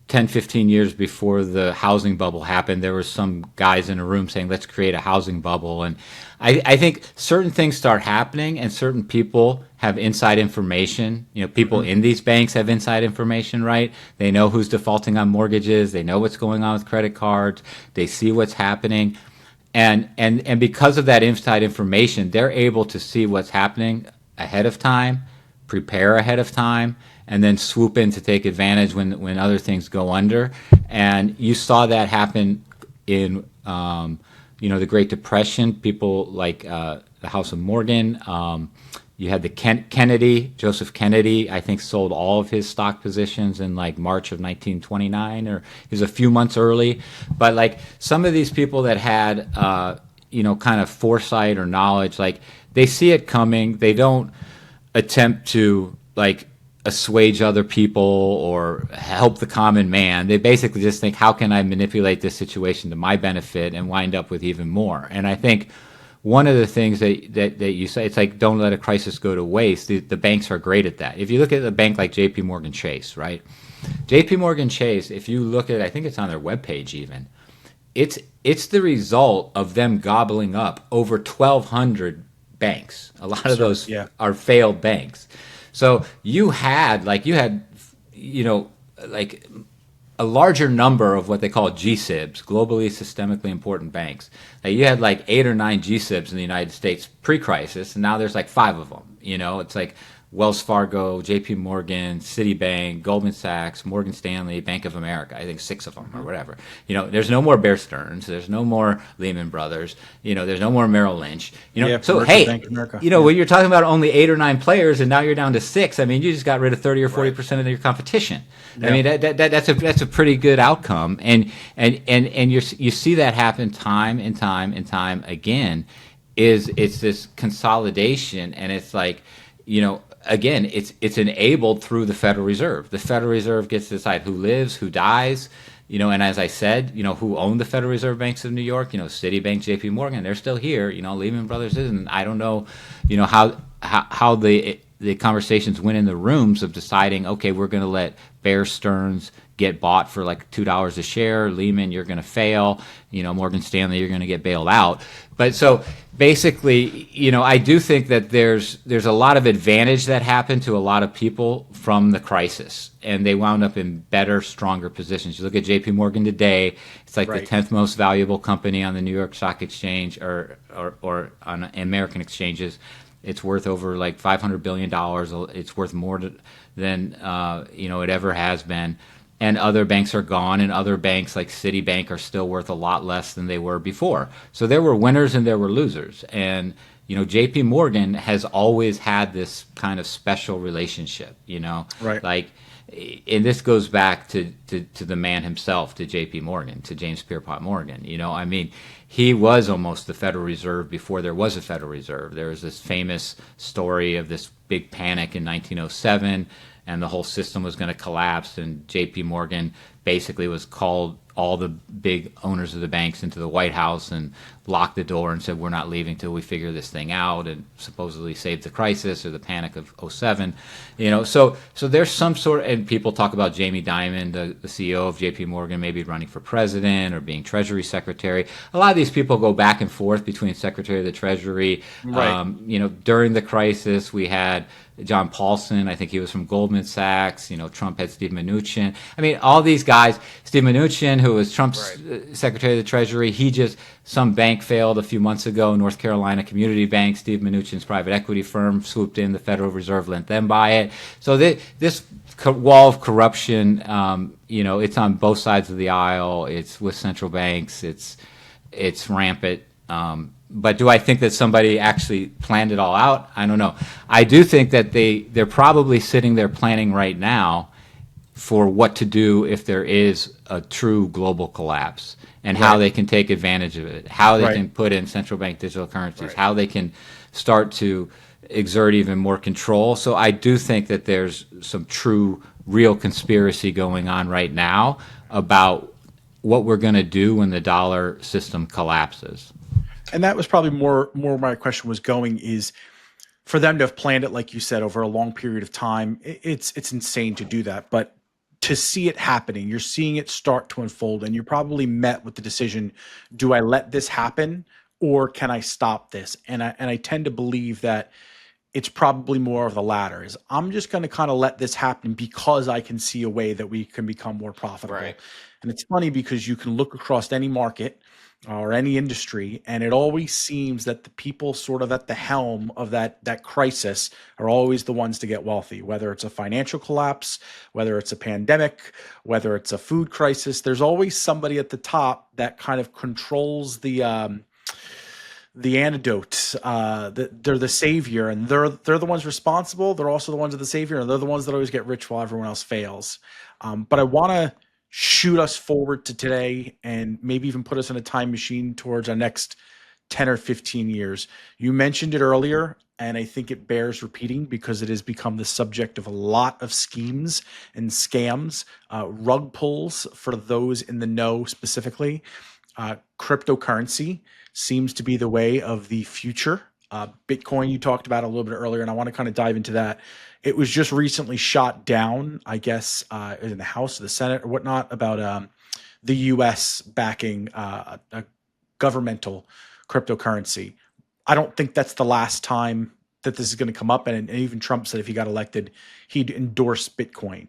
10, 15 years before the housing bubble happened, there were some guys in a room saying, let's create a housing bubble. And I think certain things start happening and certain people have inside information. People in these banks have inside information, right? They know who's defaulting on mortgages. They know what's going on with credit cards. They see what's happening. And because of that inside information, they're able to see what's happening ahead of time, prepare ahead of time, and then swoop in to take advantage when other things go under. And you saw that happen in the Great Depression. People like the House of Morgan. You had the Joseph Kennedy, I think, sold all of his stock positions in like March of 1929, or he was a few months early. But like some of these people that had, kind of foresight or knowledge, like they see it coming. They don't attempt to like assuage other people or help the common man. They basically just think, how can I manipulate this situation to my benefit and wind up with even more? And I think one of the things that you say, it's like, don't let a crisis go to waste. The banks are great at that. If you look at a bank like JP Morgan Chase, right? JP Morgan Chase, if you look at, I think it's on their webpage even, it's the result of them gobbling up over 1,200 banks. A lot of those are failed banks. So you had a larger number of what they call GSIBs, globally systemically important banks. You had like 8 or 9 GSIBs in the United States pre-crisis, and now there's like 5 of them. It's like Wells Fargo, J.P. Morgan, Citibank, Goldman Sachs, Morgan Stanley, Bank of America. I think 6 of them or whatever. There's no more Bear Stearns. There's no more Lehman Brothers. There's no more Merrill Lynch. So hey, Bank of America. when you're talking about only 8 or 9 players, and now you're down to 6. I mean, you just got rid of 30 or 40% of your competition. Yeah. I mean, that's a pretty good outcome, and you see that happen time and time and time again. It's this consolidation, and it's like, again, it's enabled through the Federal Reserve. The Federal Reserve gets to decide who lives, who dies, and as I said, who owned the Federal Reserve banks of New York, Citibank, J.P. Morgan, they're still here. Lehman Brothers isn't. I don't know, how the conversations went in the rooms of deciding, okay, we're going to let Bear Stearns get bought for like $2 a share. Lehman, you're going to fail. Morgan Stanley, you're going to get bailed out. But so basically, I do think that there's a lot of advantage that happened to a lot of people from the crisis, and they wound up in better, stronger positions. You look at J.P. Morgan today; it's like the 10th most valuable company on the New York Stock Exchange or on American exchanges. It's worth over like $500 billion. It's worth more than it ever has been. And other banks are gone, and other banks like Citibank are still worth a lot less than they were before. So there were winners and there were losers. And J.P. Morgan has always had this kind of special relationship. Right. Like, and this goes back to the man himself, to J.P. Morgan, to James Pierpont Morgan. I mean, he was almost the Federal Reserve before there was a Federal Reserve. There was this famous story of this big panic in 1907, and the whole system was going to collapse, and J.P. Morgan basically was called all the big owners of the banks into the White House and locked the door and said, we're not leaving till we figure this thing out, and supposedly saved the crisis or the panic of '07. So there's some sort, and people talk about Jamie Dimon, the CEO of J.P. Morgan, maybe running for president or being Treasury Secretary. A lot of these people go back and forth between Secretary of the Treasury. Right. During the crisis, we had John Paulson, I think he was from Goldman Sachs. Trump had Steve Mnuchin. I mean, all these guys. Steve Mnuchin, who was Trump's Secretary of the Treasury, some bank failed a few months ago, North Carolina Community Bank. Steve Mnuchin's private equity firm swooped in. The Federal Reserve lent them buy it. So this wall of corruption, it's on both sides of the aisle. It's with central banks. It's rampant. But do I think that somebody actually planned it all out? I don't know. I do think that they're probably sitting there planning right now for what to do if there is a true global collapse, and how they can take advantage of it, how they can put in central bank digital currencies, how they can start to exert even more control. So I do think that there's some true, real conspiracy going on right now about what we're going to do when the dollar system collapses. And that was probably more where my question was going, is for them to have planned it, like you said, over a long period of time. It's insane to do that. But to see it happening, you're seeing it start to unfold, and you're probably met with the decision, do I let this happen or can I stop this? And I tend to believe that it's probably more of the latter, is I'm just going to kind of let this happen because I can see a way that we can become more profitable. Right. And it's funny because you can look across any market or any industry, and it always seems that the people sort of at the helm of that crisis are always the ones to get wealthy, whether it's a financial collapse, whether it's a pandemic, whether it's a food crisis. There's always somebody at the top that kind of controls the antidote. They're the savior, and they're the ones responsible. They're also the ones of the savior, and they're the ones that always get rich while everyone else fails. But I want to shoot us forward to today, and maybe even put us in a time machine towards our next 10 or 15 years. You mentioned it earlier, and I think it bears repeating because it has become the subject of a lot of schemes and scams, rug pulls for those in the know specifically. Cryptocurrency seems to be the way of the future. Bitcoin, you talked about a little bit earlier, and I want to kind of dive into that. It was just recently shot down, I guess, in the House or the Senate or whatnot, about the U.S. backing a governmental cryptocurrency. I don't think that's the last time that this is going to come up. And even Trump said if he got elected, he'd endorse Bitcoin.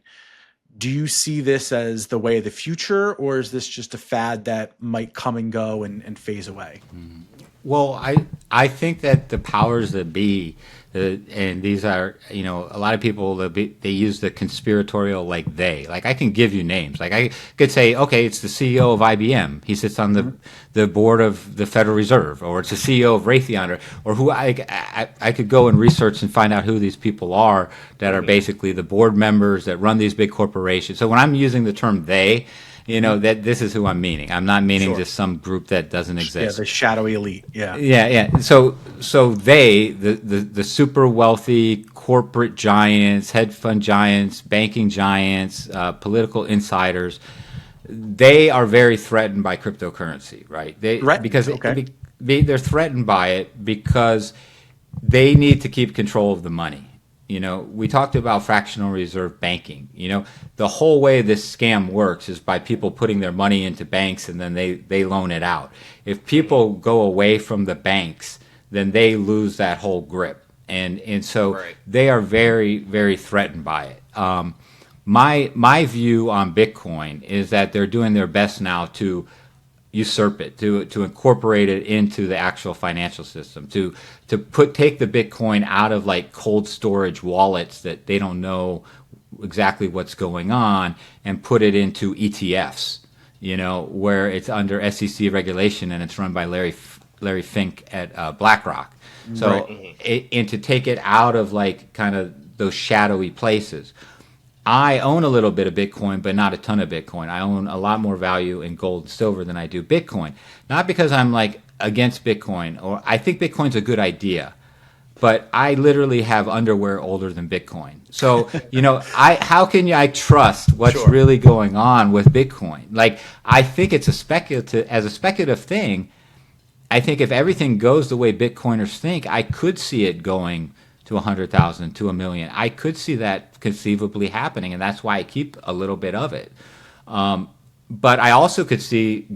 Do you see this as the way of the future, or is this just a fad that might come and go and phase away? Well, I think that the powers that be, And these are, a lot of people, they use the conspiratorial like they. Like, I can give you names. Like, I could say, okay, it's the CEO of IBM. He sits on the board of the Federal Reserve, or it's the CEO of Raytheon, or who I could go and research and find out who these people are that are basically the board members that run these big corporations. So when I'm using the term they, that this is who I'm meaning. I'm not meaning just some group that doesn't exist. Yeah, the shadowy elite. Yeah. Yeah. So they, the super wealthy corporate giants, hedge fund giants, banking giants, political insiders, they are very threatened by cryptocurrency, right? Because they're threatened by it because they need to keep control of the money. We talked about fractional reserve banking. The whole way this scam works is by people putting their money into banks and then they loan it out. If people go away from the banks, then they lose that whole grip. And so they are very, very threatened by it. My view on Bitcoin is that they're doing their best now to usurp it, to incorporate it into the actual financial system, to take the Bitcoin out of like cold storage wallets that they don't know exactly what's going on, and put it into ETFs, where it's under SEC regulation and it's run by Larry Fink at BlackRock. So and to take it out of like kind of those shadowy places. I own a little bit of Bitcoin, but not a ton of Bitcoin. I own a lot more value in gold and silver than I do Bitcoin. Not because I'm like against Bitcoin, or I think Bitcoin's a good idea, but I literally have underwear older than Bitcoin. So, how can I trust what's really going on with Bitcoin? Like, I think it's as a speculative thing. I think if everything goes the way Bitcoiners think, I could see it going to 100,000, to 1 million. I could see that conceivably happening, and that's why I keep a little bit of it. But I also could see,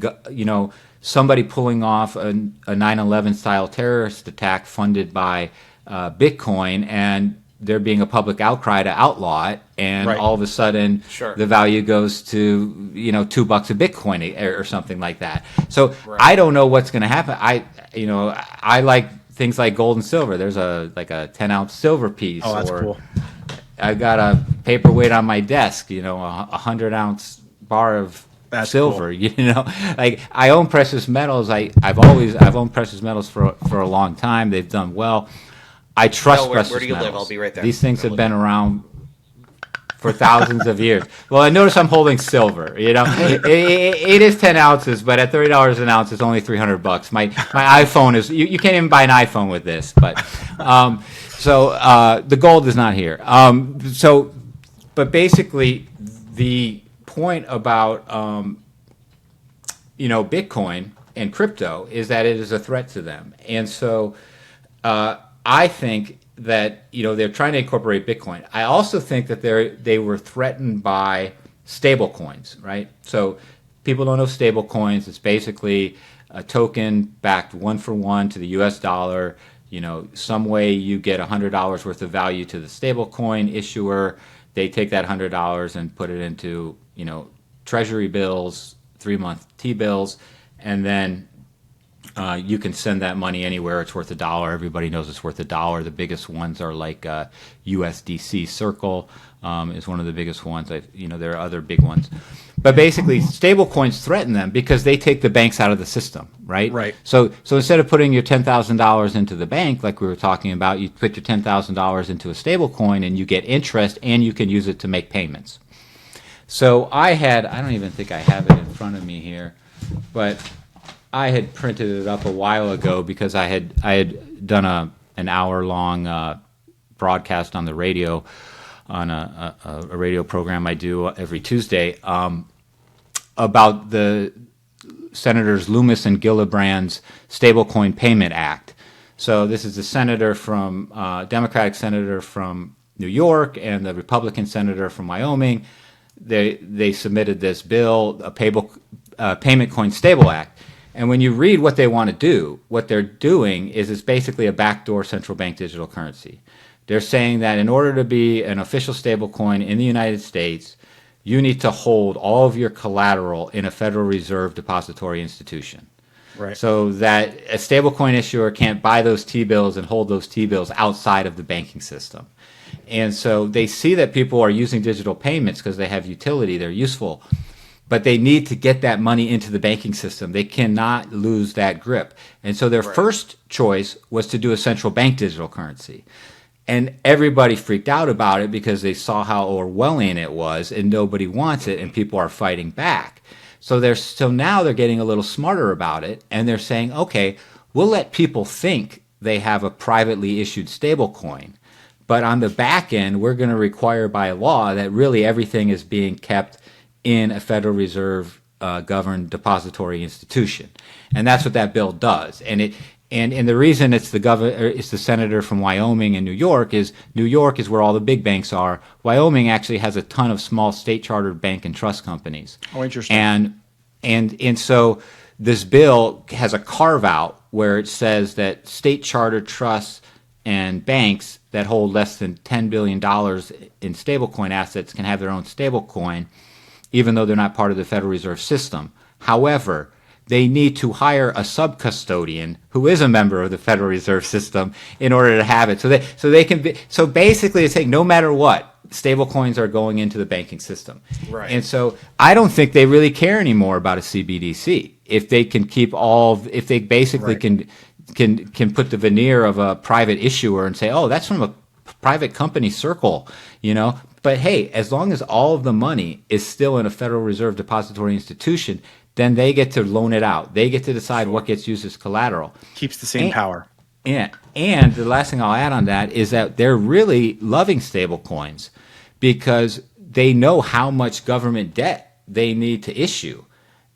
somebody pulling off a 9/11 style terrorist attack funded by Bitcoin, and there being a public outcry to outlaw it, and all of a sudden the value goes to $2 a Bitcoin or something like that. So I don't know what's going to happen. I like things like gold and silver. There's a 10-ounce silver piece. Oh, that's cool. I got a paperweight on my desk, a 100-ounce bar of silver. Cool. Like, I own precious metals. I've owned precious metals for a long time. They've done well. I trust precious metals. Where do you live? I'll be right there. These things have been around for thousands of years. Well, I notice I'm holding silver. It is 10 ounces, but at $30 an ounce, it's only $300. My iPhone is you can't even buy an iPhone with this. But the gold is not here. But basically, the point about Bitcoin and crypto is that it is a threat to them, and so I think that they're trying to incorporate Bitcoin. I also think that they were threatened by stable coins, right? So people don't know stable coins. It's basically a token backed 1-for-1 to the US dollar. Some way you get $100 worth of value to the stable coin issuer. They take that $100 and put it into treasury bills, 3-month T-bills, and then you can send that money anywhere. It's worth $1. Everybody knows it's worth $1. The biggest ones are like USDC Circle is one of the biggest ones. There are other big ones. But basically, stable coins threaten them because they take the banks out of the system, right? Right. So instead of putting your $10,000 into the bank, like we were talking about, you put your $10,000 into a stable coin and you get interest, and you can use it to make payments. So I don't even think I have it in front of me here, but I had printed it up a while ago because I had done an hour-long broadcast on the radio, on a radio program I do every Tuesday, about the Senators Loomis and Gillibrand's Stablecoin Payment Act. So this is the senator from Democratic senator from New York and the Republican senator from Wyoming. They submitted this bill, a Payment Coin Stable Act. And when you read what they want to do, what they're doing is it's basically a backdoor central bank digital currency. They're saying that in order to be an official stablecoin in the United States, you need to hold all of your collateral in a Federal Reserve depository institution. Right. So that a stablecoin issuer can't buy those T-bills and hold those T-bills outside of the banking system. And so they see that people are using digital payments because they have utility, they're useful, but they need to get that money into the banking system. They cannot lose that grip. And so their first choice was to do a central bank digital currency. And everybody freaked out about it because they saw how Orwellian it was, and nobody wants it, and people are fighting back. So now they're getting a little smarter about it, and they're saying, okay, we'll let people think they have a privately issued stablecoin, but on the back end, we're going to require by law that really everything is being kept in a Federal Reserve governed depository institution, and that's what that bill does. And the reason it's the senator from Wyoming and New York is where all the big banks are. Wyoming actually has a ton of small state chartered bank and trust companies. Oh, interesting. And so this bill has a carve out where it says that state chartered trusts and banks that hold less than $10 billion in stablecoin assets can have their own stablecoin, even though they're not part of the Federal Reserve System. However, they need to hire a sub-custodian who is a member of the Federal Reserve System in order to have it. So basically it's saying no matter what, stablecoins are going into the banking system. Right. And so I don't think they really care anymore about a CBDC. If they can if they basically can put the veneer of a private issuer and say, oh, that's from a private company circle, But hey, as long as all of the money is still in a Federal Reserve depository institution, then they get to loan it out. They get to decide what gets used as collateral. Keeps the same power. And the last thing I'll add on that is that they're really loving stablecoins because they know how much government debt they need to issue.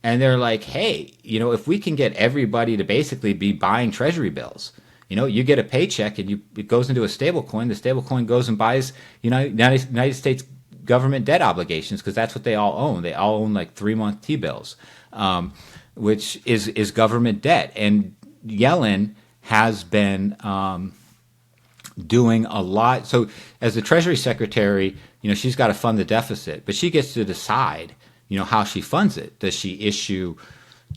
And they're like, hey, if we can get everybody to basically be buying treasury bills, you get a paycheck and it goes into a stablecoin. The stablecoin goes and buys United States government debt obligations because that's what they all own. They all own like 3-month T-bills, which is government debt. And Yellen has been doing a lot. So as the Treasury Secretary, she's got to fund the deficit, but she gets to decide, how she funds it. Does she issue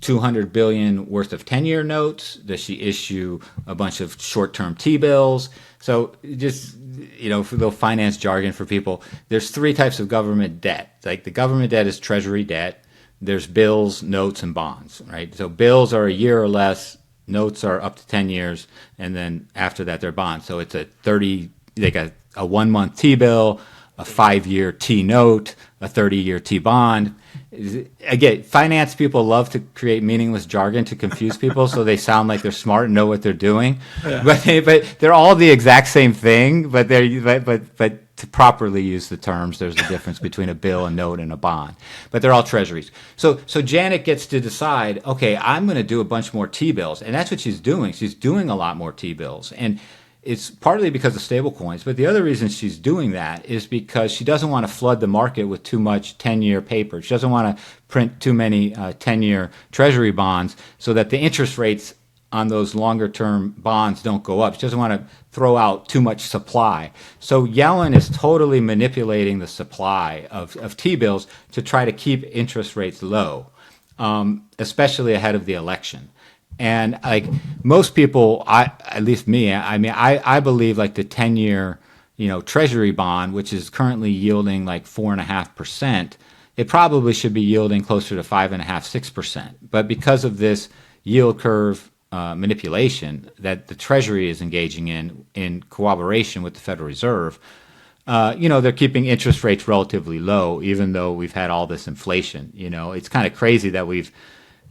$200 billion worth of 10-year notes? Does she issue a bunch of short-term T-bills? So just, for the finance jargon for people, there's 3 types of government debt. Like the government debt is Treasury debt. There's bills, notes, and bonds, right? So bills are a year or less. Notes are up to 10 years. And then after that, they're bonds. So it's a 1-month T-bill, a 5-year T-note, a 30-year T-bond. Again, finance people love to create meaningless jargon to confuse people so they sound like they're smart and know what they're doing. Yeah. But they're all the exact same thing, but to properly use the terms, there's a difference between a bill, a note, and a bond. But they're all treasuries. So Janet gets to decide, okay, I'm going to do a bunch more T-bills. And that's what she's doing. She's doing a lot more T-bills. And it's partly because of stablecoins, but the other reason she's doing that is because she doesn't want to flood the market with too much 10-year paper. She doesn't want to print too many 10-year treasury bonds so that the interest rates on those longer-term bonds don't go up. She doesn't want to throw out too much supply. So Yellen is totally manipulating the supply of T-bills to try to keep interest rates low, especially ahead of the election. And like most people, at least me, I believe like the 10-year, treasury bond, which is currently yielding like 4.5%, it probably should be yielding closer to 5.5%, 6%. But because of this yield curve manipulation that the Treasury is engaging in cooperation with the Federal Reserve, they're keeping interest rates relatively low, even though we've had all this inflation. It's kind of crazy that we've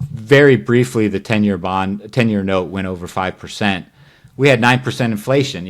very briefly, the 10-year note went over 5%. We had 9% inflation.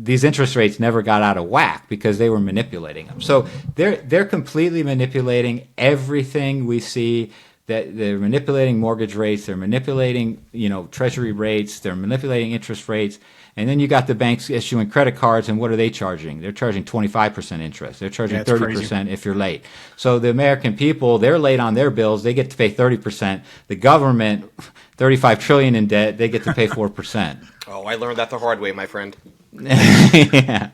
These interest rates never got out of whack because they were manipulating them. So they're completely manipulating everything we see. That they're manipulating mortgage rates, they're manipulating treasury rates, they're manipulating interest rates. And then you got the banks issuing credit cards, and what are they charging? They're charging 25% interest. They're charging 30% if you're late. So the American people, they're late on their bills. They get to pay 30%. The government, $35 trillion in debt, they get to pay 4%. Oh, I learned that the hard way, my friend. Yeah.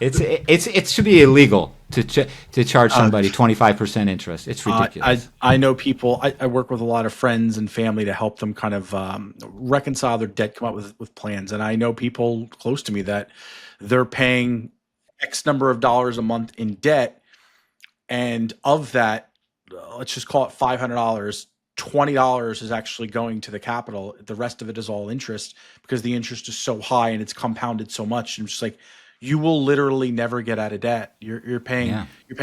It should be illegal to charge somebody 25% interest. It's ridiculous. I know people. I work with a lot of friends and family to help them kind of reconcile their debt, come up with plans. And I know people close to me that they're paying X number of dollars a month in debt, and of that, let's just call it $500. $20 is actually going to the capital. The rest of it is all interest because the interest is so high and it's compounded so much. And it's just like you will literally never get out of debt. You're paying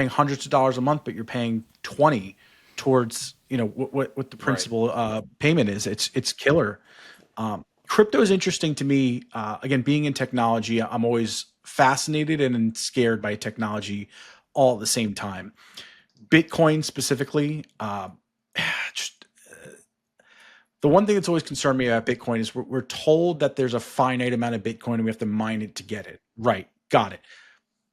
hundreds of dollars a month, but you're paying 20 towards what the principal payment is. It's killer. Crypto is interesting to me. Again, being in technology, I'm always fascinated and scared by technology all at the same time. Bitcoin specifically, just the one thing that's always concerned me about Bitcoin is we're told that there's a finite amount of Bitcoin and we have to mine it to get it. Right. Got it.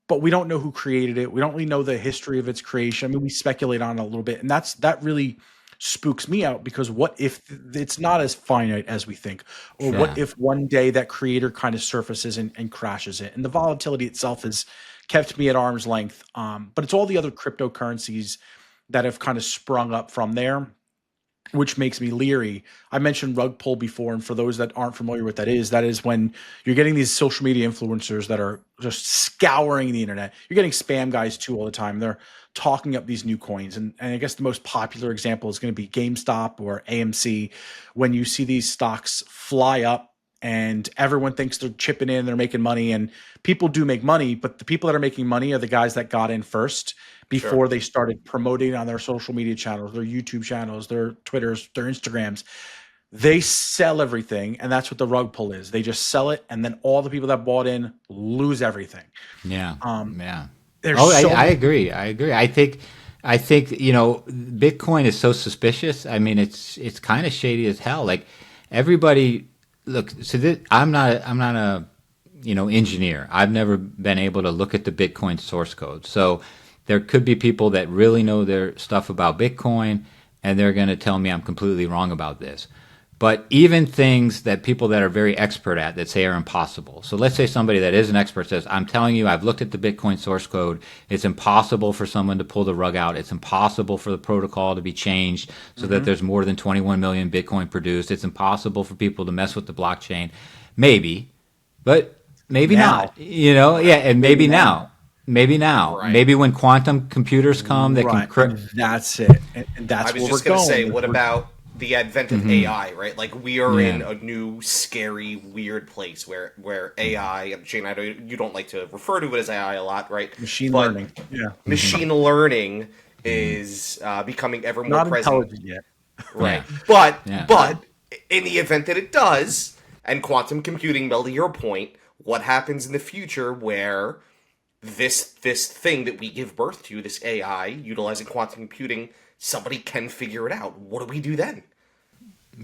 But we don't know who created it. We don't really know the history of its creation. I mean, we speculate on it a little bit, and that really spooks me out because what if it's not as finite as we think? Or what if one day that creator kind of surfaces and crashes it? And the volatility itself has kept me at arm's length. But it's all the other cryptocurrencies that have kind of sprung up from there, which makes me leery. I mentioned rug pull before, and for those that aren't familiar with that is when you're getting these social media influencers that are just scouring the internet. You're getting spam guys too all the time. They're talking up these new coins. And I guess the most popular example is going to be GameStop or AMC. When you see these stocks fly up and everyone thinks they're chipping in, they're making money, and people do make money, but the people that are making money are the guys that got in first before they started promoting on their social media channels, their YouTube channels, their Twitters, their Instagrams. They sell everything, and that's what the rug pull is. They just sell it, and then all the people that bought in lose everything. Yeah. I agree. I think Bitcoin is so suspicious. I mean, it's kind of shady as hell. Like everybody, look. So I'm not a engineer. I've never been able to look at the Bitcoin source code. So there could be people that really know their stuff about Bitcoin, and they're going to tell me I'm completely wrong about this. But even things that people that are very expert at that say are impossible. So let's say somebody that is an expert says, I'm telling you, I've looked at the Bitcoin source code. It's impossible for someone to pull the rug out. It's impossible for the protocol to be changed so that there's more than 21 million Bitcoin produced. It's impossible for people to mess with the blockchain. Maybe, but maybe not. And maybe now. Maybe now. Right. Maybe when quantum computers come that can... That's it. And that's I was just going to say, what about the advent of AI, right? Like we are in a new, scary, weird place where AI, and Shane, I know you don't like to refer to it as AI a lot, right? Machine learning. Yeah. Machine learning is becoming ever more not present. Not intelligent yet. Right. Yeah. But in the event that it does, and quantum computing, Mel, to your point, what happens in the future where this thing that we give birth to, this AI, utilizing quantum computing, somebody can figure it out. What do we do then?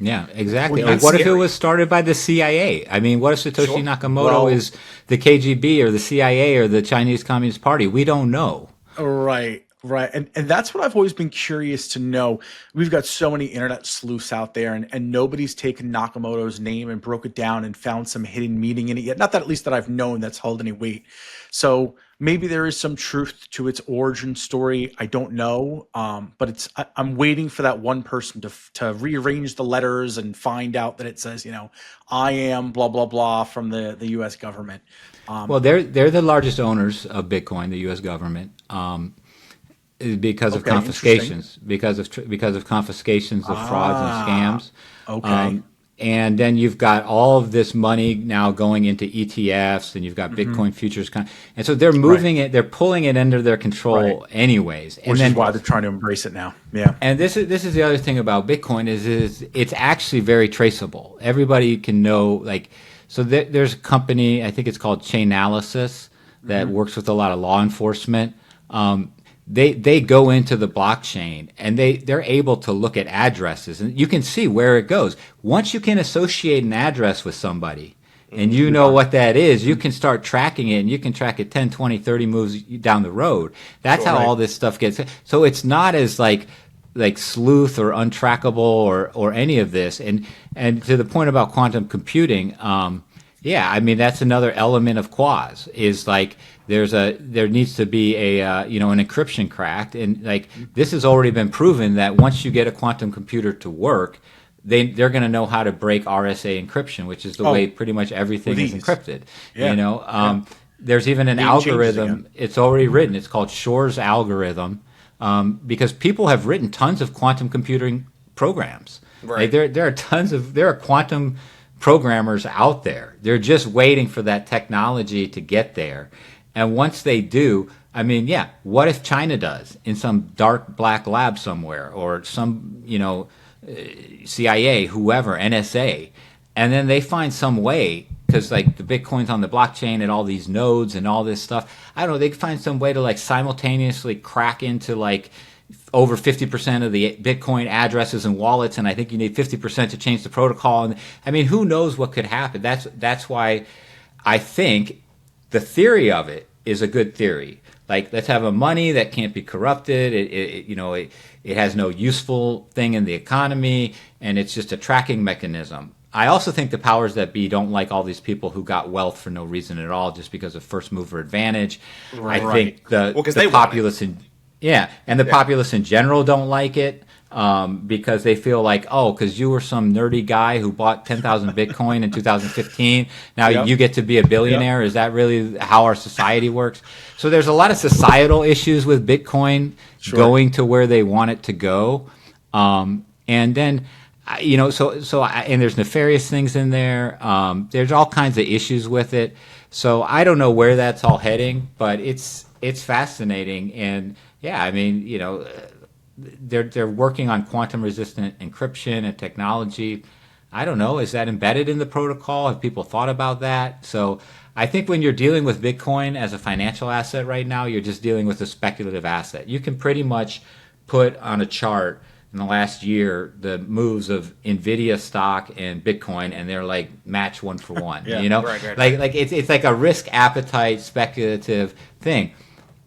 Yeah, exactly. What if it was started by the CIA? I mean, what if Satoshi Nakamoto is the KGB or the CIA or the Chinese Communist Party? We don't know. Right. And that's what I've always been curious to know. We've got so many internet sleuths out there, and nobody's taken Nakamoto's name and broke it down and found some hidden meaning in it yet. Not that, at least that I've known, that's held any weight. So maybe there is some truth to its origin story. I don't know. But I'm waiting for that one person to rearrange the letters and find out that it says, I am blah, blah, blah from the U.S. government. Well, they're the largest owners of Bitcoin, the U.S. government. Because of confiscations, because of confiscations of frauds and scams. Okay. And then you've got all of this money now going into ETFs, and you've got Bitcoin futures, and so they're moving it, they're pulling it under their control anyways. And which is why they're trying to embrace it now. Yeah. And this is the other thing about Bitcoin is it's actually very traceable. Everybody can know, so there's a company, I think it's called Chainalysis, that works with a lot of law enforcement. They go into the blockchain and they're able to look at addresses, and you can see where it goes. Once you can associate an address with somebody and you know what that is, you can start tracking it, and you can track it 10, 20, 30 moves down the road. That's how all this stuff gets. So it's not as like sleuth or untrackable or any of this. And to the point about quantum computing, Yeah, I mean that's another element of Quoz is like there needs to be a an encryption cracked, and like this has already been proven that once you get a quantum computer to work, they're going to know how to break RSA encryption, which is the way pretty much everything is encrypted. Yeah. There's even an Game changes algorithm. again. It's already written. It's called Shor's algorithm, because people have written tons of quantum computing programs. Right. Like there are quantum programmers out there. They're just waiting for that technology to get there. And once they do, I mean, yeah, what if China does in some dark black lab somewhere, or some, CIA, whoever, NSA, and then they find some way, because like the Bitcoin's on the blockchain and all these nodes and all this stuff, I don't know, they find some way to like simultaneously crack into like over 50% of the Bitcoin addresses and wallets, and I think you need 50% to change the protocol. And I mean, who knows what could happen? That's why I think the theory of it is a good theory. Like, let's have a money that can't be corrupted. It has no useful thing in the economy, and it's just a tracking mechanism. I also think the powers that be don't like all these people who got wealth for no reason at all, just because of first mover advantage. Right. I think the populace populace in general don't like it, because they feel like, oh, because you were some nerdy guy who bought 10,000 Bitcoin in 2015, now you get to be a billionaire. Is that really how our society works? So there's a lot of societal issues with Bitcoin going to where they want it to go, and then and there's nefarious things in there. There's all kinds of issues with it. So I don't know where that's all heading, but it's fascinating. And yeah, I mean, they're working on quantum resistant encryption and technology. I don't know, is that embedded in the protocol? Have people thought about that? So I think when you're dealing with Bitcoin as a financial asset right now, you're just dealing with a speculative asset. You can pretty much put on a chart in the last year the moves of Nvidia stock and Bitcoin, and they're like match one for one. Right. Like it's like a risk appetite speculative thing.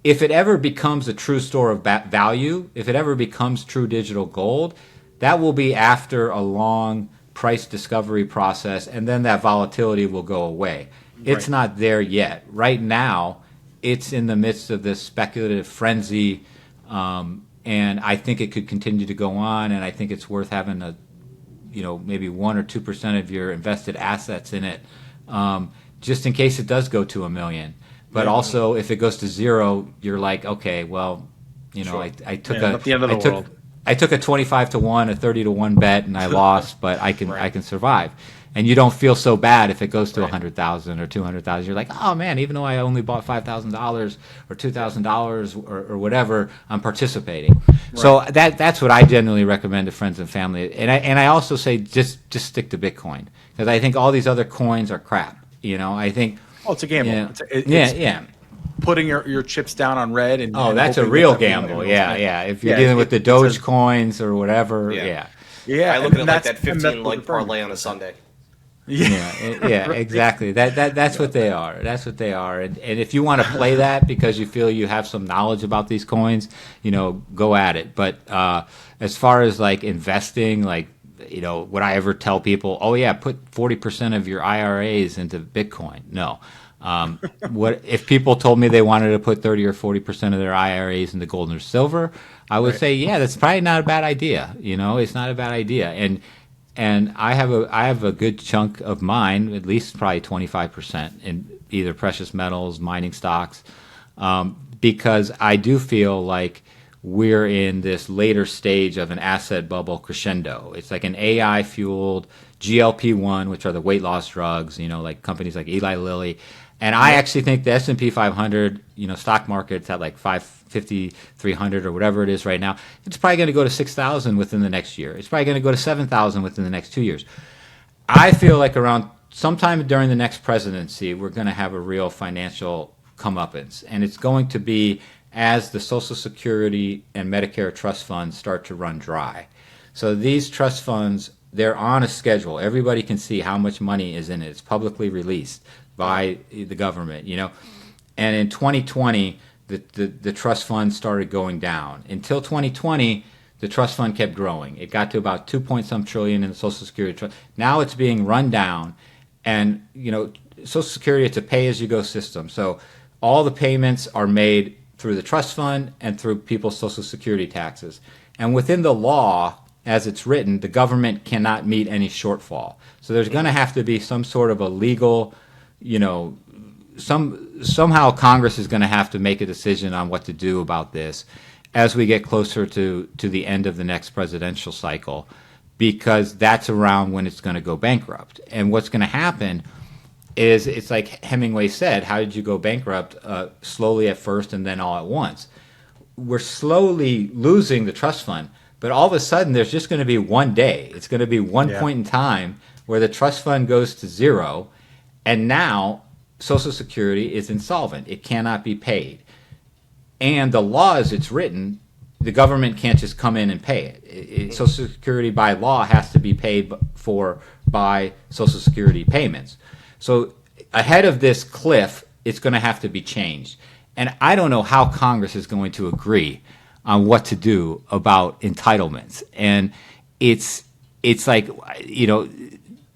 If it ever becomes a true store of value, if it ever becomes true digital gold, that will be after a long price discovery process, and then that volatility will go away. It's not there yet. Right now, it's in the midst of this speculative frenzy, and I think it could continue to go on, and I think it's worth having maybe 1 or 2% of your invested assets in it, just in case it does go to $1 million. But also, if it goes to zero, you're like, okay, well, I took not the end of the world. I took a 25 to 1, a 30 to 1 bet, and I lost, but I can survive. And you don't feel so bad if it goes to 100,000 or 200,000. You're like, oh man, even though I only bought $5,000 or $2,000 or whatever, I'm participating. Right. So that's what I generally recommend to friends and family. And I also say just stick to Bitcoin, because I think all these other coins are crap. I think. Oh, it's a gamble. Yeah. Putting your chips down on red and that's a real gamble. Yeah. If you're dealing with the Doge coins or whatever, yeah. I look at it like that 15-leg parlay on a Sunday. Yeah, exactly. That's what they are. That's what they are. And if you want to play that because you feel you have some knowledge about these coins, go at it. But as far as like investing, like, would I ever tell people, oh yeah, put 40% of your IRAs into Bitcoin? No. What if people told me they wanted to put 30 or 40% of their IRAs into gold or silver? I would say, yeah, that's probably not a bad idea. It's not a bad idea. And I have a good chunk of mine, at least probably 25% in either precious metals, mining stocks, because I do feel like we're in this later stage of an asset bubble crescendo. It's like an AI-fueled GLP-1, which are the weight loss drugs, like companies like Eli Lilly. And I actually think the S&P 500, stock market's at like 550, 300 or whatever it is right now. It's probably going to go to 6,000 within the next year. It's probably going to go to 7,000 within the next 2 years. I feel like around sometime during the next presidency, we're going to have a real financial comeuppance. And it's going to be as the Social Security and Medicare trust funds start to run dry. So these trust funds, they're on a schedule. Everybody can see how much money is in it. It's publicly released by the government, And in 2020, the trust fund started going down. Until 2020, the trust fund kept growing. It got to about 2 point some trillion in the Social Security trust. Now it's being run down, And, Social Security, it's a pay-as-you-go system. So all the payments are made through the trust fund and through people's Social Security taxes. And within the law, as it's written, the government cannot meet any shortfall. So there's going to have to be some sort of a legal, somehow Congress is going to have to make a decision on what to do about this as we get closer to the end of the next presidential cycle, because that's around when it's going to go bankrupt. And what's going to happen is, it's like Hemingway said, how did you go bankrupt? Slowly at first and then all at once. We're slowly losing the trust fund, but all of a sudden there's just going to be one day. It's going to be one point in time where the trust fund goes to zero, and now Social Security is insolvent. It cannot be paid. And the law as it's written, the government can't just come in and pay it. Social Security by law has to be paid for by Social Security payments. So ahead of this cliff, it's going to have to be changed. And I don't know how Congress is going to agree on what to do about entitlements. And it's like,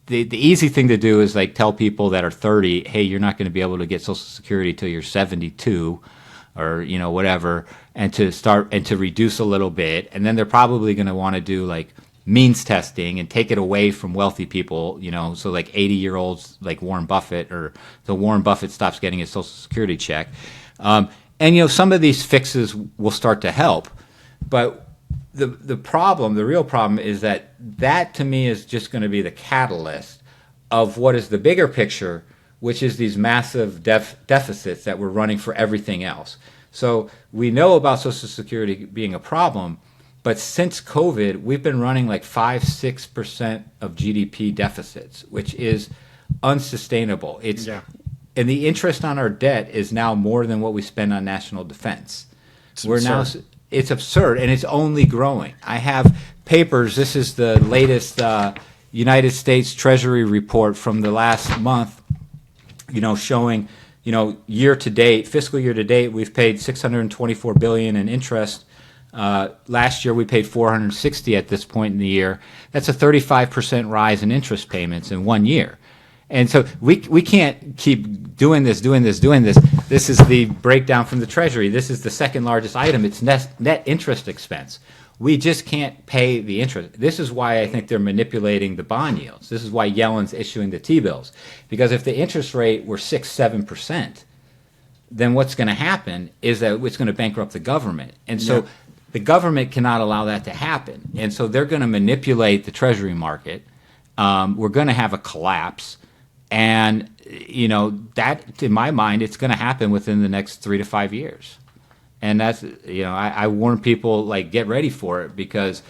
the easy thing to do is like tell people that are 30, hey, you're not going to be able to get Social Security till you're 72 or, whatever, and to reduce a little bit. And then they're probably going to want to do like means testing and take it away from wealthy people, so like 80-year-olds like Warren Buffett, or so Warren Buffett stops getting his Social Security check. And some of these fixes will start to help, but the real problem is that to me is just going to be the catalyst of what is the bigger picture, which is these massive deficits that we're running for everything else. So we know about Social Security being a problem, but since COVID, we've been running like 5-6% of GDP deficits, which is unsustainable. And the interest on our debt is now more than what we spend on national defense. It's absurd, and it's only growing. I have papers. This is the latest United States Treasury report from the last month, showing, year to date, fiscal year to date, we've paid $624 billion in interest. Last year we paid 460 at this point in the year. That's a 35% rise in interest payments in 1 year. And so we can't keep doing this. This is the breakdown from the Treasury. This is the second largest item. It's net interest expense. We just can't pay the interest. This is why I think they're manipulating the bond yields. This is why Yellen's issuing the T-bills. Because if the interest rate were 6-7%, then what's going to happen is that it's going to bankrupt the government. And so the government cannot allow that to happen. And so they're going to manipulate the Treasury market. We're going to have a collapse. And, that, in my mind, it's going to happen within the next 3 to 5 years. And that's, I warn people, like, get ready for it, because,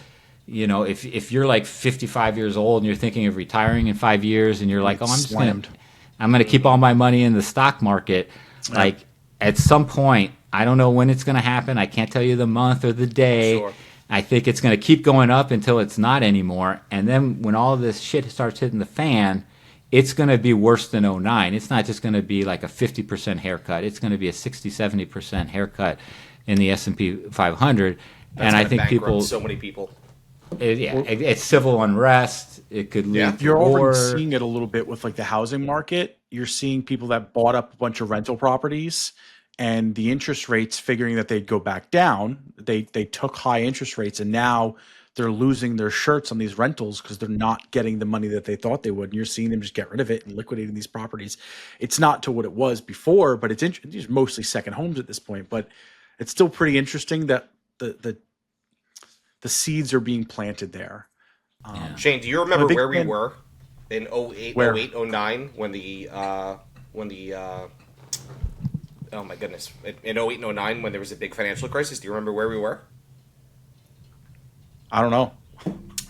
if you're like 55 years old and you're thinking of retiring in 5 years and you're like, I'm going to keep all my money in the stock market, like, at some point, I don't know when it's going to happen. I can't tell you the month or the day. Sure. I think it's going to keep going up until it's not anymore. And then when all this shit starts hitting the fan, it's going to be worse than '09. It's not just going to be like a 50% haircut. It's going to be a 60-70% haircut in the S&P 500. That's and I think people, so many people. It's civil unrest. It could lead to You're war. already seeing it a little bit with like the housing market. You're seeing people that bought up a bunch of rental properties, and the interest rates, figuring that they'd go back down, they took high interest rates, and now they're losing their shirts on these rentals because they're not getting the money that they thought they would. And you're seeing them just get rid of it and liquidating these properties. It's not to what it was before, but it's mostly second homes at this point. But it's still pretty interesting that the seeds are being planted there. Shane, do you remember where we were in 08, 09 when the oh my goodness, in 08 and 09 when there was a big financial crisis? Do you remember where we were? I don't know.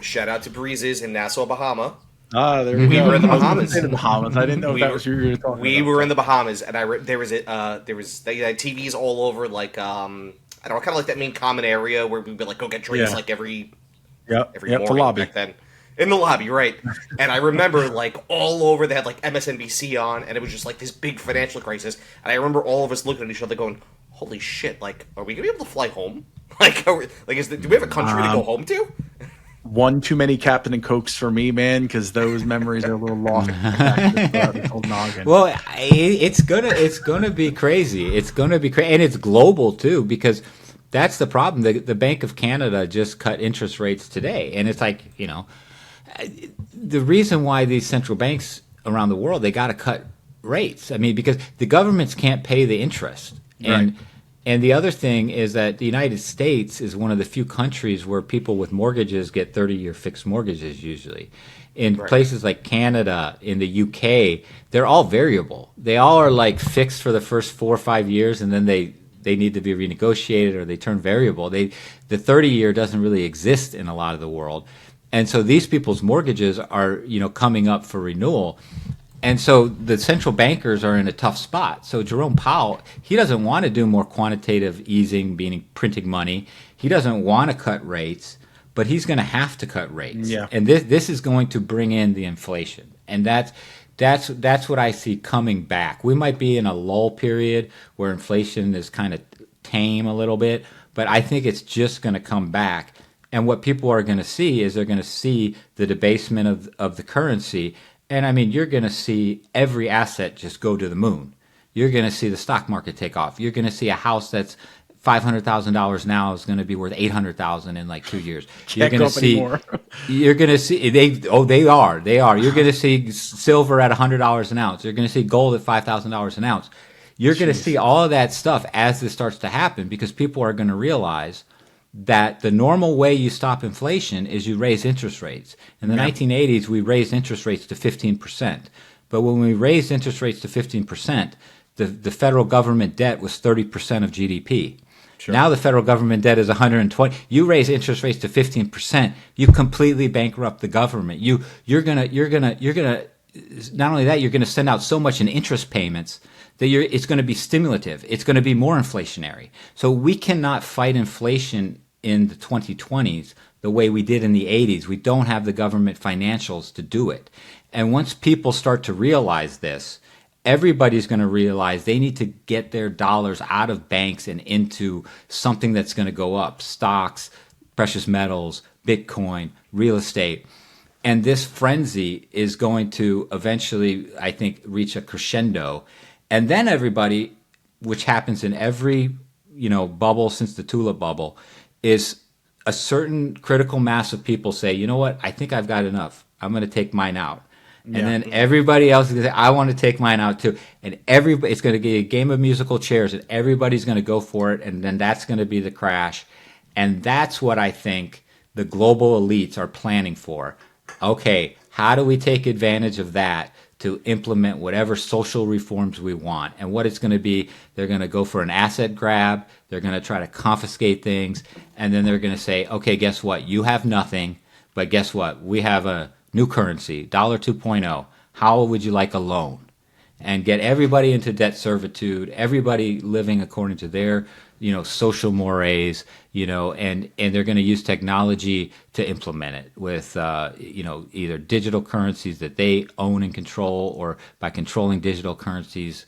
Shout out to Breezes in Nassau, Bahama. There we go. were in the Bahamas. I didn't know if that was what you were talking about. We were in the Bahamas, and they had TVs all over, like I don't know, kind of like that main common area where we would like go get drinks like every morning the lobby. back then. In the lobby, right? And I remember like all over they had like MSNBC on, and it was just like this big financial crisis. And I remember all of us looking at each other, going, "Holy shit! Like, are we gonna be able to fly home? Like, do we have a country to go home to?" One too many Captain and Cokes for me, man, because those memories are a little lost in the back of this old noggin. Well, it's gonna be crazy. It's gonna be crazy, and it's global too, because that's the problem. The Bank of Canada just cut interest rates today, and it's like, the reason why these central banks around the world, they got to cut rates. I mean, because the governments can't pay the interest, and Right. and the other thing is that the United States is one of the few countries where people with mortgages get 30-year fixed mortgages usually. In Right. places like Canada, in the UK, they're all variable. They all are like fixed for the first 4 or 5 years, and then they need to be renegotiated or they turn variable. The 30-year doesn't really exist in a lot of the world. And so these people's mortgages are, coming up for renewal. And so the central bankers are in a tough spot. So Jerome Powell, he doesn't want to do more quantitative easing, meaning printing money. He doesn't want to cut rates, but he's going to have to cut rates. Yeah. And this is going to bring in the inflation. And that's what I see coming back. We might be in a lull period where inflation is kind of tame a little bit, but I think it's just going to come back. And what people are going to see is they're going to see the debasement of the currency. And I mean, you're going to see every asset just go to the moon. You're going to see the stock market take off. You're going to see a house that's $500,000 now is going to be worth $800,000 in like 2 years. You're Can't going go to up see. anymore. You're going to see they are. You're going to see silver at $100 an ounce. You're going to see gold at $5,000 an ounce. You're going to see all of that stuff as this starts to happen, because people are going to realize that the normal way you stop inflation is you raise interest rates. In the 1980s, we raised interest rates to 15%. But when we raised interest rates to 15%, the federal government debt was 30% of GDP. Sure. Now the federal government debt is 120. You raise interest rates to 15%, you completely bankrupt the government. You're gonna not only that, you're gonna send out so much in interest payments that it's going to be stimulative. It's going to be more inflationary. So we cannot fight inflation in the 2020s the way we did in the 80s. We don't have the government financials to do it. And once people start to realize this, everybody's going to realize they need to get their dollars out of banks and into something that's going to go up: stocks, precious metals, Bitcoin, real estate. And this frenzy is going to eventually, I think, reach a crescendo. And then everybody, which happens in every bubble since the tulip bubble, is a certain critical mass of people say, you know what, I think I've got enough. I'm going to take mine out. Yeah. And then everybody else is going to say, I want to take mine out too. And it's going to be a game of musical chairs, and everybody's going to go for it. And then that's going to be the crash. And that's what I think the global elites are planning for. Okay, how do we take advantage of that to implement whatever social reforms we want? And what it's going to be, they're going to go for an asset grab. They're going to try to confiscate things. And then they're going to say, okay, guess what? You have nothing, but guess what? We have a new currency, dollar 2.0. How would you like a loan? And get everybody into debt servitude, everybody living according to their, social mores, and they're going to use technology to implement it with, either digital currencies that they own and control, or by controlling digital currencies,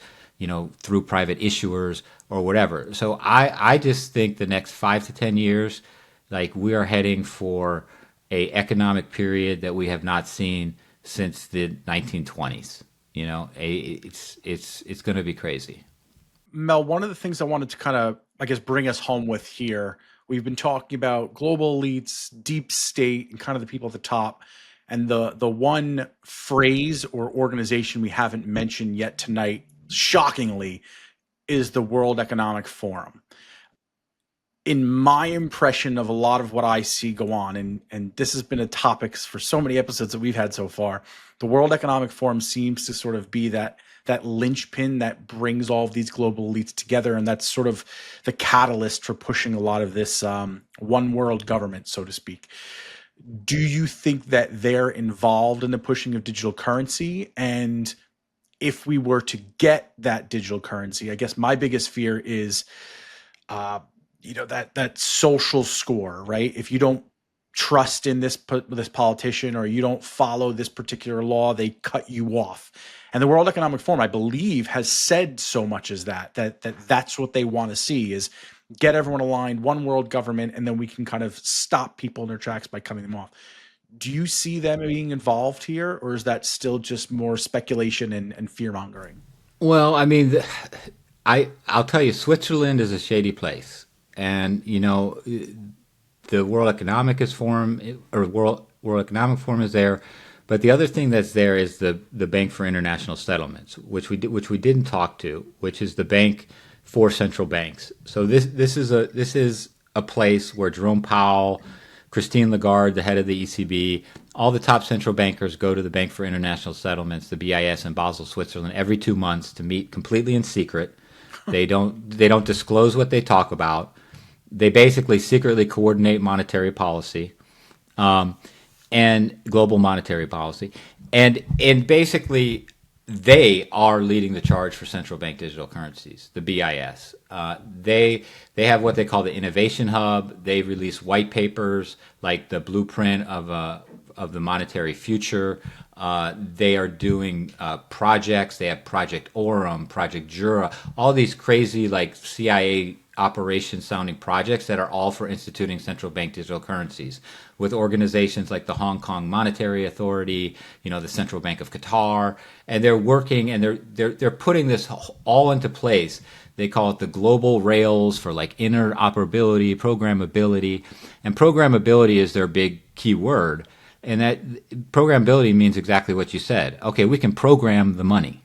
through private issuers or whatever. So I just think the next 5 to 10 years, like, we are heading for a economic period that we have not seen since the 1920s. It's going to be crazy. Mel, one of the things I wanted to kind of, bring us home with here, we've been talking about global elites, deep state, and kind of the people at the top. And the one phrase or organization we haven't mentioned yet tonight, shockingly, is the World Economic Forum. In my impression of a lot of what I see go on, and this has been a topic for so many episodes that we've had so far, the World Economic Forum seems to sort of be that linchpin that brings all of these global elites together, and that's sort of the catalyst for pushing a lot of this one world government, so to speak. Do you think that they're involved in the pushing of digital currency? And if we were to get that digital currency, I guess my biggest fear is that social score, right? If you don't trust in this politician, or you don't follow this particular law, they cut you off. And the World Economic Forum, I believe, has said so much as that's what they want to see, is get everyone aligned, one world government, and then we can kind of stop people in their tracks by cutting them off. Do you see them being involved here, or is that still just more speculation and fear mongering? Well, I mean, I'll tell you, Switzerland is a shady place, and the World Economic Forum is there, but the other thing that's there is the Bank for International Settlements, which we didn't talk to, which is the bank for central banks. So this is a place where Jerome Powell, Christine Lagarde, the head of the ECB, all the top central bankers go to the Bank for International Settlements, the BIS in Basel, Switzerland, every 2 months to meet completely in secret. They don't disclose what they talk about. They basically secretly coordinate monetary policy, and global monetary policy, and basically they are leading the charge for central bank digital currencies. The BIS, they have what they call the Innovation Hub. They release white papers like the blueprint of the monetary future. They are doing projects. They have Project Aurum, Project Jura, all these crazy like CIA operation sounding projects that are all for instituting central bank digital currencies with organizations like the Hong Kong Monetary Authority, the Central Bank of Qatar, and they're working and they're putting this all into place. They call it the global rails for like interoperability, programmability, and programmability is their big key word. And that programmability means exactly what you said. Okay, we can program the money.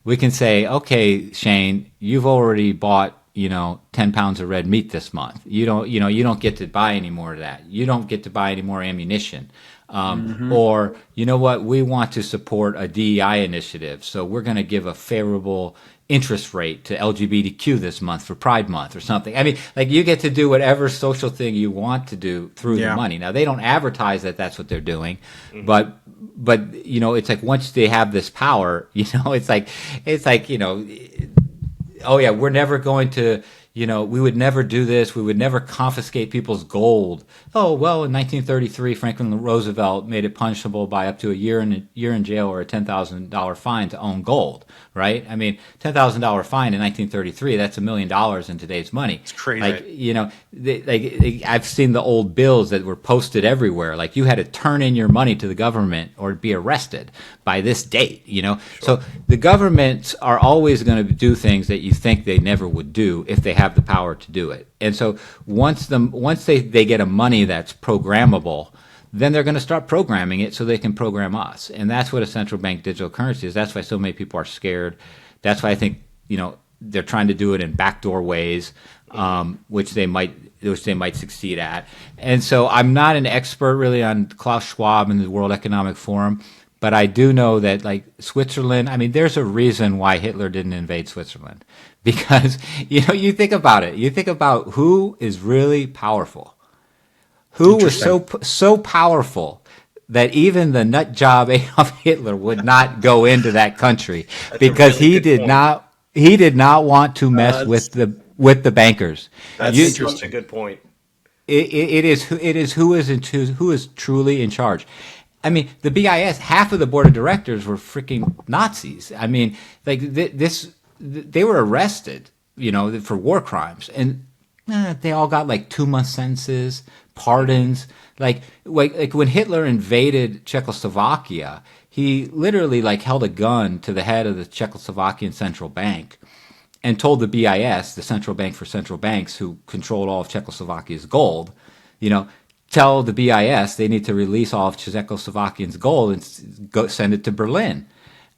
We can say, okay, Shane, you've already bought 10 pounds of red meat this month. You don't get to buy any more of that. You don't get to buy any more ammunition. Or, you know what, we want to support a DEI initiative, so we're going to give a favorable interest rate to LGBTQ this month for Pride Month or something. I mean, like you get to do whatever social thing you want to do through the money. Now, they don't advertise that that's what they're doing, but it's like once they have this power, it's like oh yeah, we're never going to, we would never do this. We would never confiscate people's gold. Oh, well, in 1933, Franklin Roosevelt made it punishable by up to a year in jail or a $10,000 fine to own gold, right? I mean, $10,000 fine in 1933, that's $1 million in today's money. It's crazy. Like, I've seen the old bills that were posted everywhere. Like you had to turn in your money to the government or be arrested by this date, Sure. So the governments are always going to do things that you think they never would do if they have the power to do it. And so once they get a money that's programmable, then they're going to start programming it so they can program us. And that's what a central bank digital currency is. That's why so many people are scared. That's why I think, they're trying to do it in backdoor ways, which they might succeed at. And so I'm not an expert really on Klaus Schwab and the World Economic Forum, but I do know that like Switzerland, I mean, there's a reason why Hitler didn't invade Switzerland, because, you think about it, you think about who is really powerful, who was so powerful that even the nut job Adolf Hitler would not go into that country because he did not want to mess with the bankers. That's such a good point. It is who is truly in charge. I mean, the BIS, half of the board of directors were freaking Nazis. I mean, like they were arrested, for war crimes, and they all got like 2-month sentences, pardons. Like when Hitler invaded Czechoslovakia, he literally like held a gun to the head of the Czechoslovakian central bank and told the BIS, the central bank for central banks, who controlled all of Czechoslovakia's gold, tell the BIS they need to release all of Czechoslovakia's gold and send it to Berlin.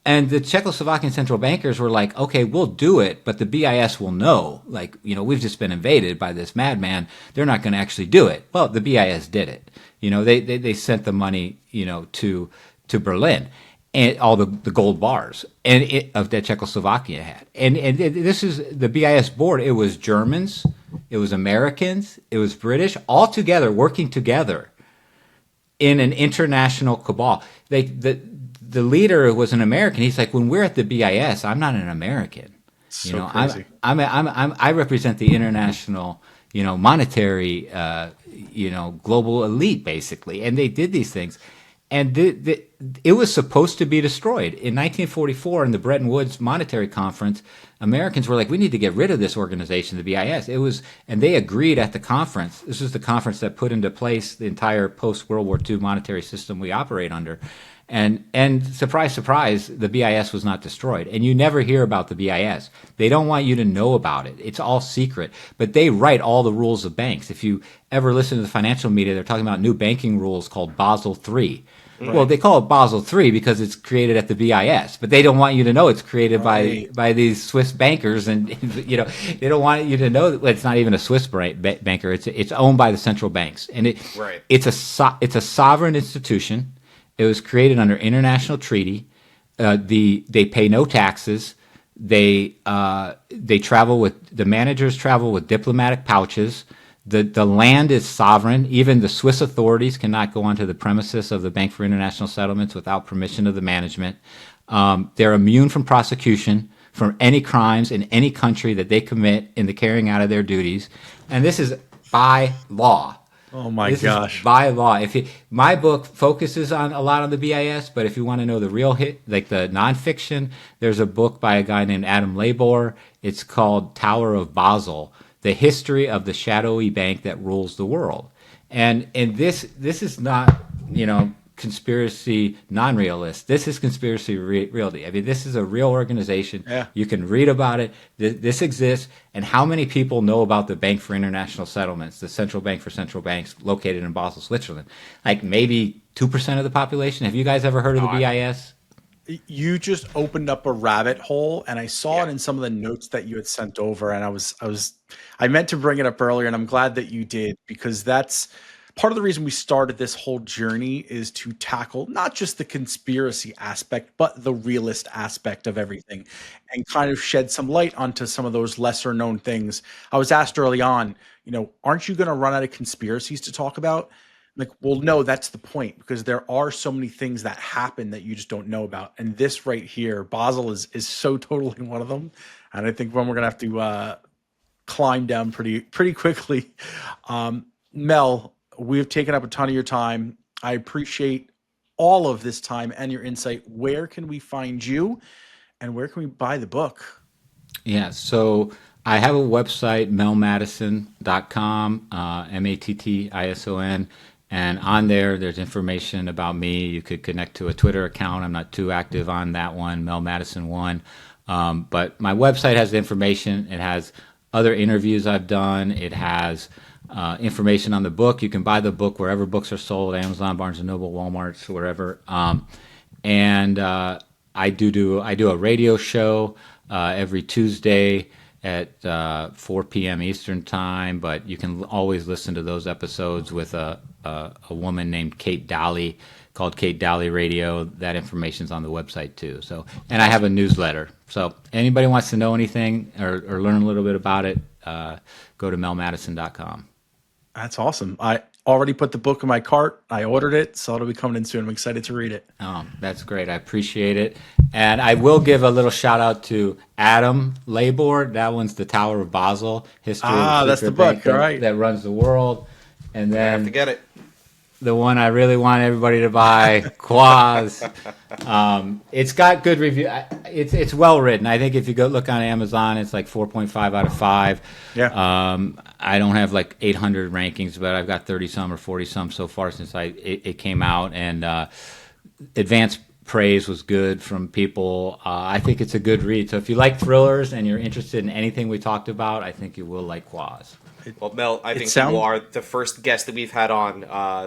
And the Czechoslovakian central bankers were like, okay, we'll do it, but the BIS will know, like, we've just been invaded by this madman. They're not going to actually do it. Well, the BIS did it. They sent the money, to Berlin, and all the gold bars of that Czechoslovakia had. And this is the BIS board. It was Germans, it was Americans, it was British, all together, working together in an international cabal. The leader was an American. He's like, when we're at the BIS, I'm not an American. So crazy. I represent the international, monetary, global elite, basically. And they did these things. and it was supposed to be destroyed. In 1944, in the Bretton Woods Monetary Conference, Americans were like, we need to get rid of this organization, the BIS. And they agreed at the conference. This was the conference that put into place the entire post-World War II monetary system we operate under. And surprise, surprise, the BIS was not destroyed. And you never hear about the BIS. They don't want you to know about it. It's all secret. But they write all the rules of banks. If you ever listen to the financial media, they're talking about new banking rules called Basel III. Right. Well, they call it Basel III because it's created at the BIS, but they don't want you to know it's created by these Swiss bankers, and they don't want you to know that it's not even a Swiss banker. It's owned by the central banks, and it's a sovereign institution. It was created under international treaty. They pay no taxes. They travel with the managers travel with diplomatic pouches. The land is sovereign. Even the Swiss authorities cannot go onto the premises of the Bank for International Settlements without permission of the management. They're immune from prosecution for any crimes in any country that they commit in the carrying out of their duties. And this is by law. Oh my gosh! Is by law. My book focuses on a lot on the BIS, but if you want to know the real hit, like the nonfiction, there's a book by a guy named Adam Labor. It's called Tower of Basel: The History of the Shadowy Bank That Rules the World. And this is not, conspiracy non-realist. This is conspiracy reality. I mean, this is a real organization. Yeah. You can read about it. This exists. And how many people know about the Bank for International Settlements, the central bank for central banks located in Basel, Switzerland? Like maybe 2% of the population. Have you guys ever heard of the BIS? You just opened up a rabbit hole, and I saw it in some of the notes that you had sent over, and I meant to bring it up earlier, and I'm glad that you did, because that's part of the reason we started this whole journey, is to tackle not just the conspiracy aspect, but the realist aspect of everything, and kind of shed some light onto some of those lesser known things. I was asked early on, aren't you going to run out of conspiracies to talk about? Like, well, no, that's the point, because there are so many things that happen that you just don't know about. And this right here, Basel is so totally one of them. And I think one we're going to have to climb down pretty quickly. Mel, we've taken up a ton of your time. I appreciate all of this time and your insight. Where can we find you, and where can we buy the book? Yeah, so I have a website, melmattison.com, Mattison. And on there's information about me. You could connect to a Twitter account. I'm not too active on that one, Mel Mattison 1. But my website has the information. It has other interviews I've done. It has information on the book. You can buy the book wherever books are sold, Amazon, Barnes & Noble, Walmart, wherever. And I do a radio show every Tuesday at 4 p.m. Eastern time, but you can always listen to those episodes with a woman named Kate Daly, called Kate Daly Radio. That information's on the website too. So, and I have a newsletter. So anybody wants to know anything or learn a little bit about it, go to melmattison.com. That's awesome. I already put the book in my cart. I ordered it, so it'll be coming in soon. I'm excited to read it. Oh, that's great. I appreciate it. And I will give a little shout out to Adam Labor. That one's the Tower of Basel, history of the that's the book, all right, that runs the world. And then I have to get it. The one I really want everybody to buy, Quoz. It's got good review. It's well written. I think if you go look on Amazon, it's like 4.5 out of 5. Yeah. I don't have like 800 rankings, but I've got 30 some or 40 some so far since it came out. And advanced praise was good from people. I think it's a good read. So if you like thrillers and you're interested in anything we talked about, I think you will like Quoz. Well, Mel, I think you are the first guest that we've had on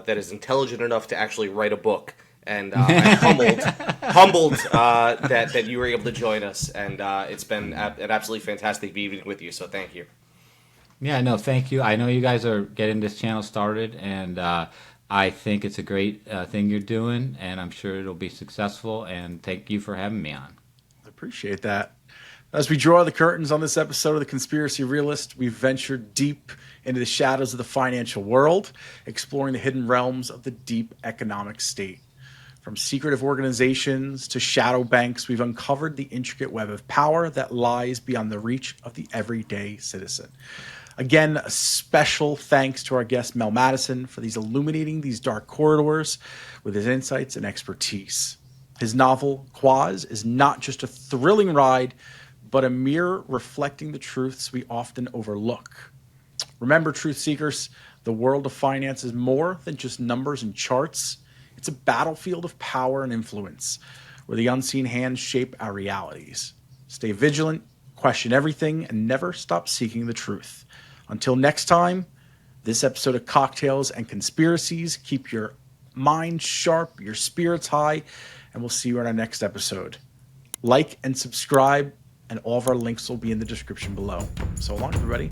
that is intelligent enough to actually write a book, and I'm humbled that you were able to join us, and it's been an absolutely fantastic evening with you. So thank you. Yeah, no, thank you. I know you guys are getting this channel started, and I think it's a great thing you're doing, and I'm sure it'll be successful. And thank you for having me on. I appreciate that. As we draw the curtains on this episode of the Conspiracy Realist, we've ventured deep into the shadows of the financial world, exploring the hidden realms of the deep economic state. From secretive organizations to shadow banks, we've uncovered the intricate web of power that lies beyond the reach of the everyday citizen. Again, a special thanks to our guest Mel Mattison for illuminating these dark corridors with his insights and expertise. His novel, Quoz, is not just a thrilling ride, but a mirror reflecting the truths we often overlook. Remember, truth seekers, the world of finance is more than just numbers and charts. It's a battlefield of power and influence, where the unseen hands shape our realities. Stay vigilant, question everything, and never stop seeking the truth. Until next time, this episode of Cocktails and Conspiracies, keep your mind sharp, your spirits high, and we'll see you on our next episode. Like and subscribe, and all of our links will be in the description below. So long, everybody.